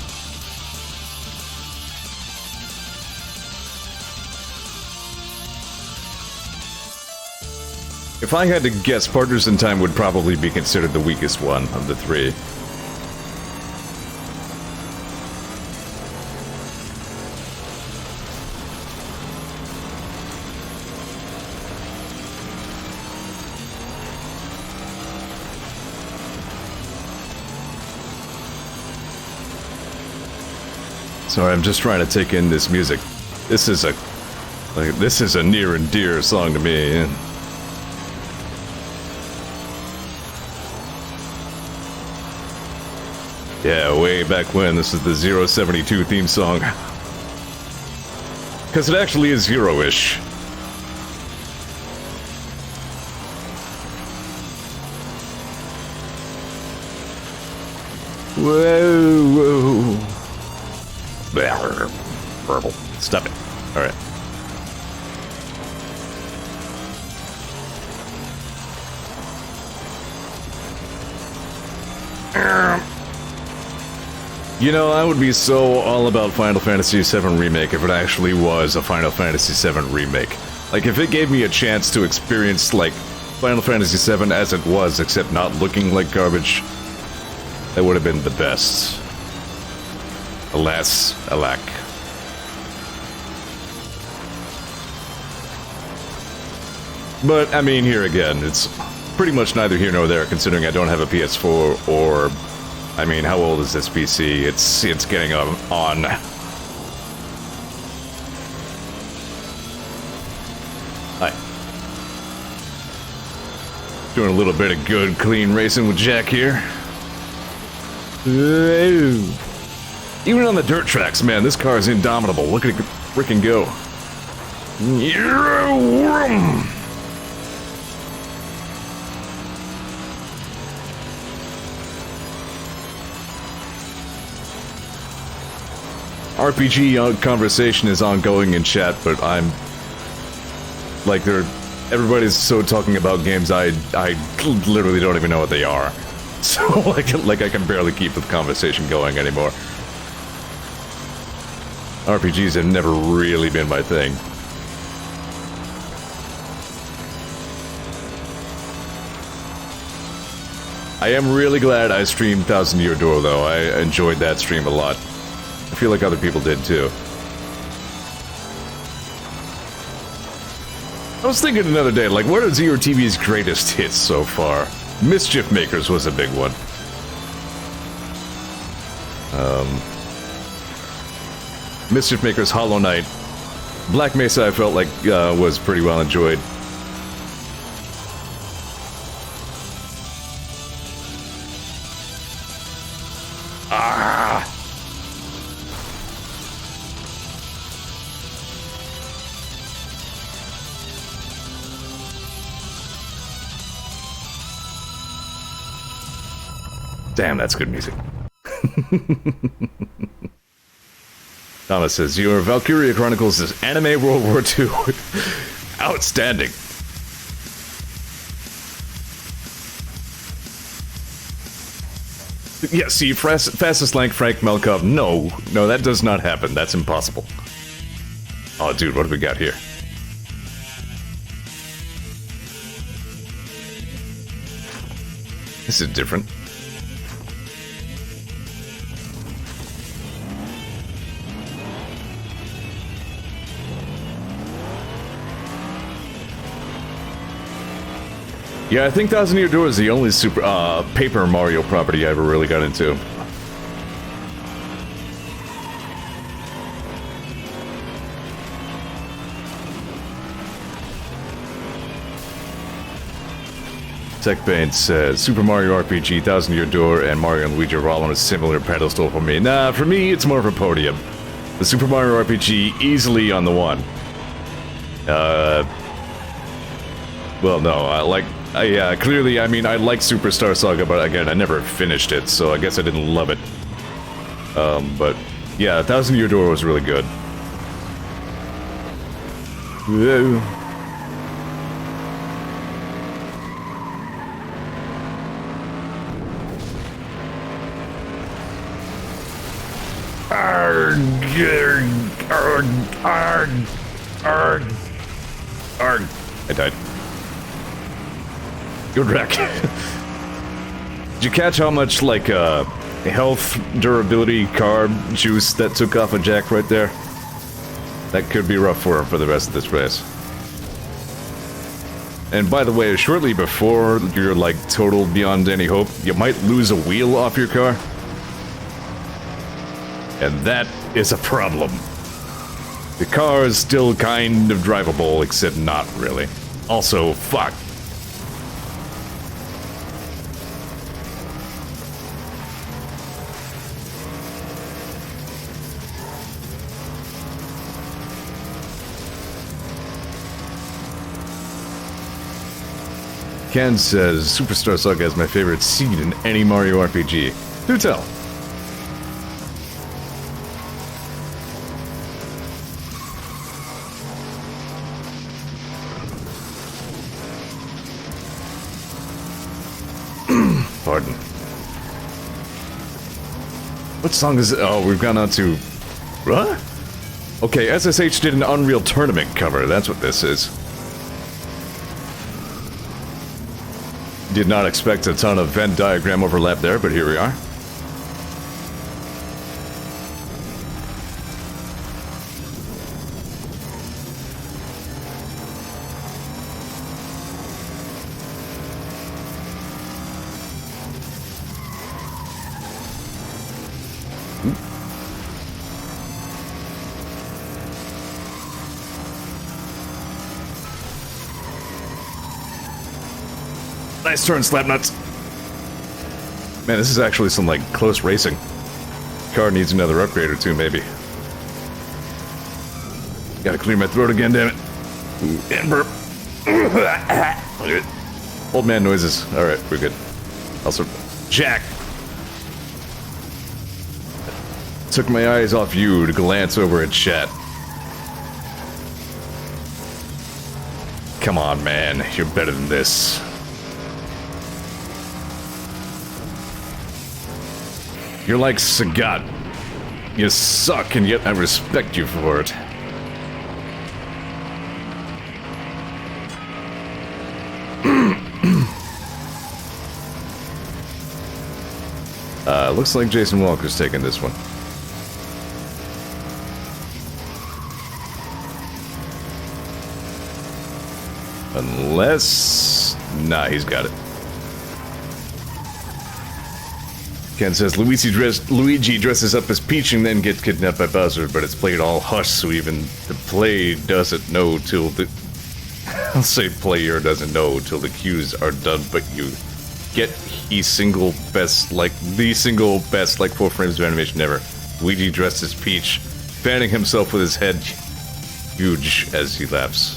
If I had to guess, Partners in Time would probably be considered the weakest one of the 3. Sorry, I'm just trying to take in this music. This is a near and dear song to me. Yeah, way back when. This is the 072 theme song. Because it actually is Zero-ish. Whoa, whoa. Verbal. Stop it. Alright. You know, I would be so all about Final Fantasy VII Remake if it actually was a Final Fantasy VII Remake. Like, if it gave me a chance to experience, like, Final Fantasy VII as it was, except not looking like garbage, that would have been the best. Alas, alack. But, I mean, here again, it's pretty much neither here nor there, considering I don't have a PS4 or... I mean, how old is this PC? It's getting on. Hi. Doing a little bit of good, clean racing with Jack here. Even on the dirt tracks, man, this car is indomitable. Look at it frickin' go. RPG conversation is ongoing in chat, but I'm like everybody's so talking about games I literally don't even know what they are. So like I can barely keep the conversation going anymore. RPGs have never really been my thing. I am really glad I streamed Thousand Year Door though. I enjoyed that stream a lot. I feel like other people did too. I was thinking another day, like, what are Zeor TV's greatest hits so far? Mischief Makers was a big one. Mischief Makers, Hollow Knight. Black Mesa I felt like was pretty well enjoyed. Damn, that's good music. Thomas says, your Valkyria Chronicles is anime World War II. Outstanding. Yeah, see, fastest like Frank Melkov. No, that does not happen. That's impossible. Oh, dude, what do we got here? This is different. Yeah, I think Thousand Year Door is the only Paper Mario property I ever really got into. TechBain says, Super Mario RPG, Thousand Year Door, and Mario and Luigi are all on a similar pedestal for me. Nah, for me, it's more of a podium. The Super Mario RPG, easily on the one. Well, no, clearly, I mean, I like Superstar Saga, but again, I never finished it, so I guess I didn't love it. But, yeah, Thousand Year Door was really good. Whoa. I died. Good wreck. Did you catch how much, like, health, durability, carb, juice that took off of Jack right there? That could be rough for him for the rest of this race. And by the way, shortly before you're, like, total beyond any hope, you might lose a wheel off your car. And that is a problem. The car is still kind of drivable, except not really. Also, fuck. Ken says, Superstar Saga is my favorite scene in any Mario RPG. Do tell. Pardon. What song is it? Oh, we've gone on to... What? Okay, SSH did an Unreal Tournament cover. That's what this is. Did not expect a ton of Venn diagram overlap there, but here we are. Nice turn, Slapnuts. Man, this is actually some, like, close racing. Car needs another upgrade or two, maybe. Gotta clear my throat again, damn it. And burp. Old man noises. Alright, we're good. Also, Jack! Took my eyes off you to glance over at chat. Come on, man. You're better than this. You're like Sagat. You suck, and yet I respect you for it. Looks like Jason Walker's taking this one. Unless... Nah, he's got it. Ken says, Luigi dresses up as Peach and then gets kidnapped by Bowser, but it's played all hush, so even the play doesn't know till the... I'll say player doesn't know till the cues are done, but you get the single best, like 4 frames of animation ever. Luigi dressed as Peach, fanning himself with his head huge as he laughs.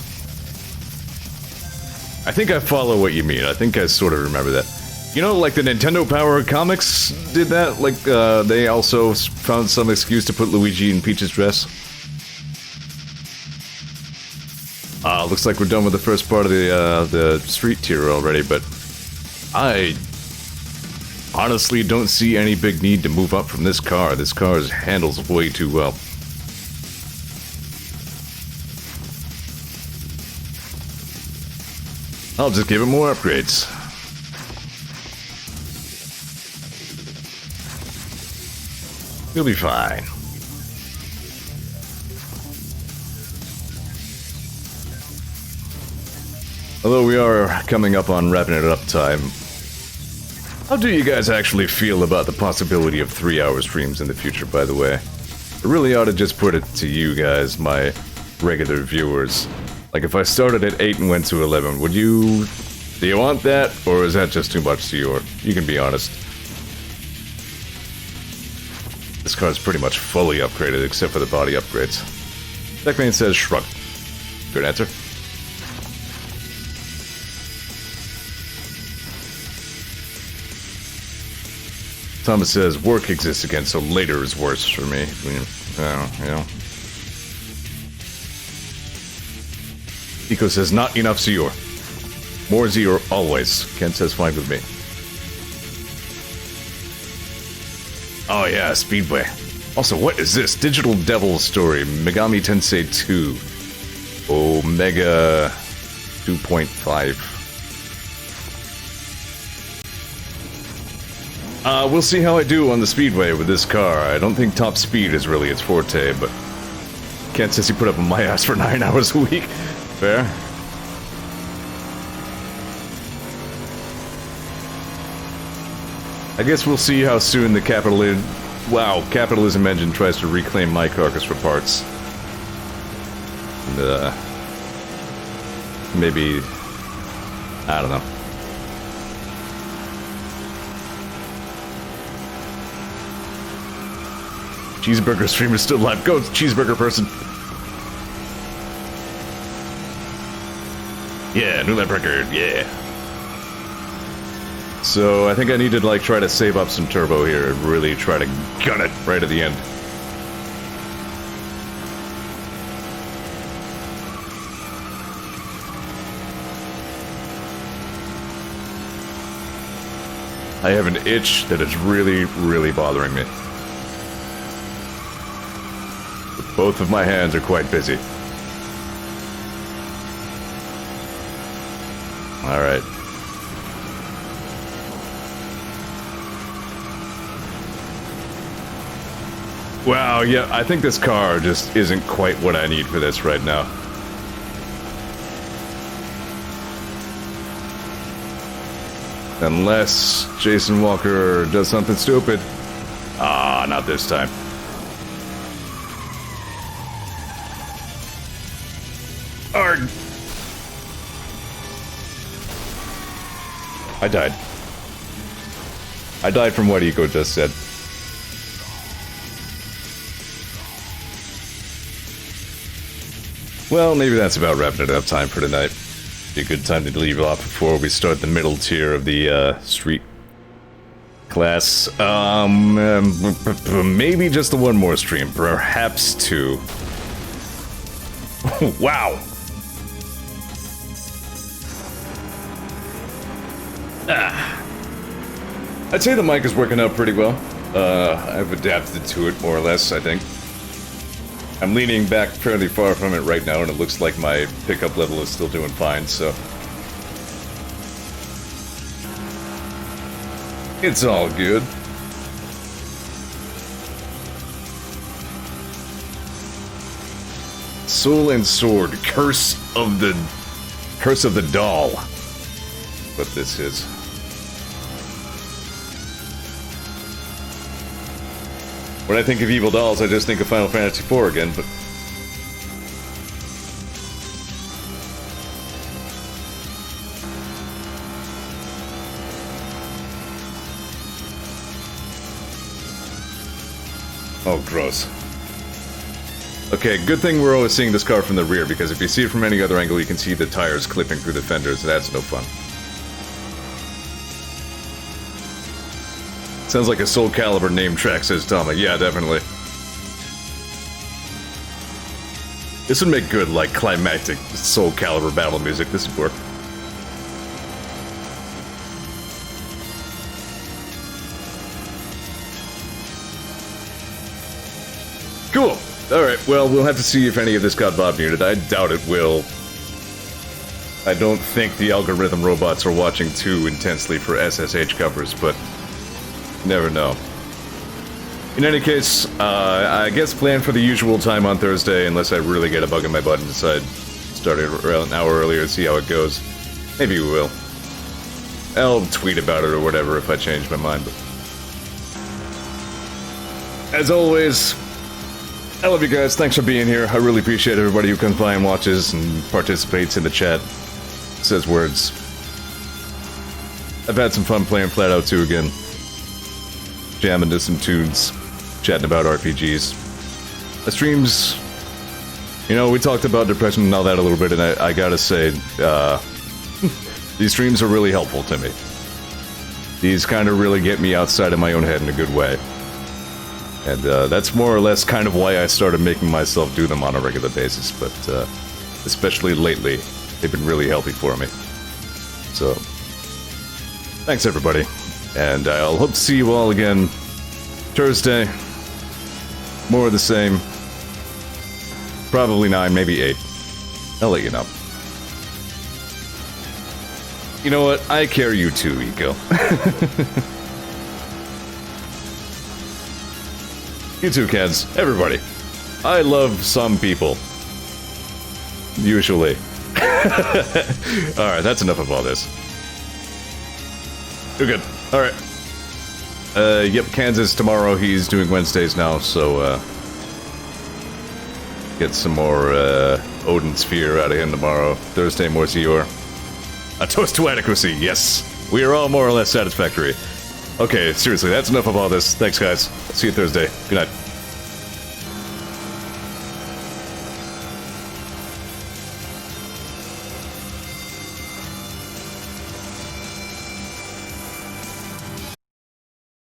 I think I follow what you mean. I think I sort of remember that. You know, like the Nintendo Power comics did that? Like, they also found some excuse to put Luigi in Peach's dress. Looks like we're done with the first part of the street tier already, but I honestly don't see any big need to move up from this car. This car handles way too well. I'll just give it more upgrades. You'll be fine. Although we are coming up on wrapping it up time, how do you guys actually feel about the possibility of 3-hour streams in the future, by the way? I really ought to just put it to you guys, my regular viewers. Like, if I started at 8 and went to 11, would you... Do you want that, or is that just too much, Zeor? You can be honest. This car's pretty much fully upgraded, except for the body upgrades. Deckman says shrug. Good answer. Thomas says, work exists again, so later is worse for me. You know. Nico says, not enough Zeor. More Zeor always. Ken says, fine with me. Oh yeah, Speedway. Also, what is this? Digital Devil Story, Megami Tensei 2. Omega 2.5. We'll see how I do on the Speedway with this car. I don't think top speed is really its forte, but... Ken says he put up on my ass for 9 hours a week. Fair. I guess we'll see how soon the capitalism engine tries to reclaim my carcass for parts. And, maybe... I don't know. Cheeseburger streamer still alive. Go, cheeseburger person. Yeah, new lap record, yeah. So, I think I need to, like, try to save up some turbo here and really try to gun it right at the end. I have an itch that is really, really bothering me. Both of my hands are quite busy. Alright. Wow, yeah, I think this car just isn't quite what I need for this right now. Unless Jason Walker does something stupid. Ah, not this time. Arg! I died. I died from what Eco just said. Well, maybe that's about wrapping it up time for tonight. Be a good time to leave off before we start the middle tier of the street class. Maybe just the one more stream, perhaps two. Wow. I'd say the mic is working out pretty well. I've adapted to it more or less, I think. I'm leaning back fairly far from it right now, and it looks like my pickup level is still doing fine, so... It's all good. Soul and Sword, Curse of the Doll. What this is. When I think of evil dolls, I just think of Final Fantasy IV again, but... Oh, gross. Okay, good thing we're always seeing this car from the rear, because if you see it from any other angle, you can see the tires clipping through the fenders. That's no fun. Sounds like a Soul Calibur name track, says Tama. Yeah, definitely. This would make good, like, climactic Soul Calibur battle music. This would work. Cool. Alright, well, we'll have to see if any of this got Bob muted. I doubt it will. I don't think the algorithm robots are watching too intensely for SSH covers, but... never know. In any case, I guess plan for the usual time on Thursday, unless I really get a bug in my butt and decide to start it around an hour earlier to see how it goes. Maybe we will. I'll tweet about it or whatever if I change my mind. But as always, I love you guys. Thanks for being here. I really appreciate everybody who comes by and watches and participates in the chat. Says words. I've had some fun playing FlatOut 2 again. Jamming to some tunes. Chatting about RPGs. The streams... You know, we talked about depression and all that a little bit, and I gotta say, these streams are really helpful to me. These kind of really get me outside of my own head in a good way. And that's more or less kind of why I started making myself do them on a regular basis, but especially lately, they've been really healthy for me. So, thanks everybody, and I'll hope to see you all again Thursday. More of the same. Probably 9, maybe 8. I'll let you know. You know what? I care you too, Eco. You too, kids. Everybody. I love some people. Usually. Alright, that's enough of all this. You're good. Alright. Yep, Kansas tomorrow. He's doing Wednesdays now, so, get some more, Odin Sphere out of him tomorrow. Thursday, more Zeor. A toast to adequacy, yes! We are all more or less satisfactory. Okay, seriously, that's enough of all this. Thanks, guys. See you Thursday. Good night.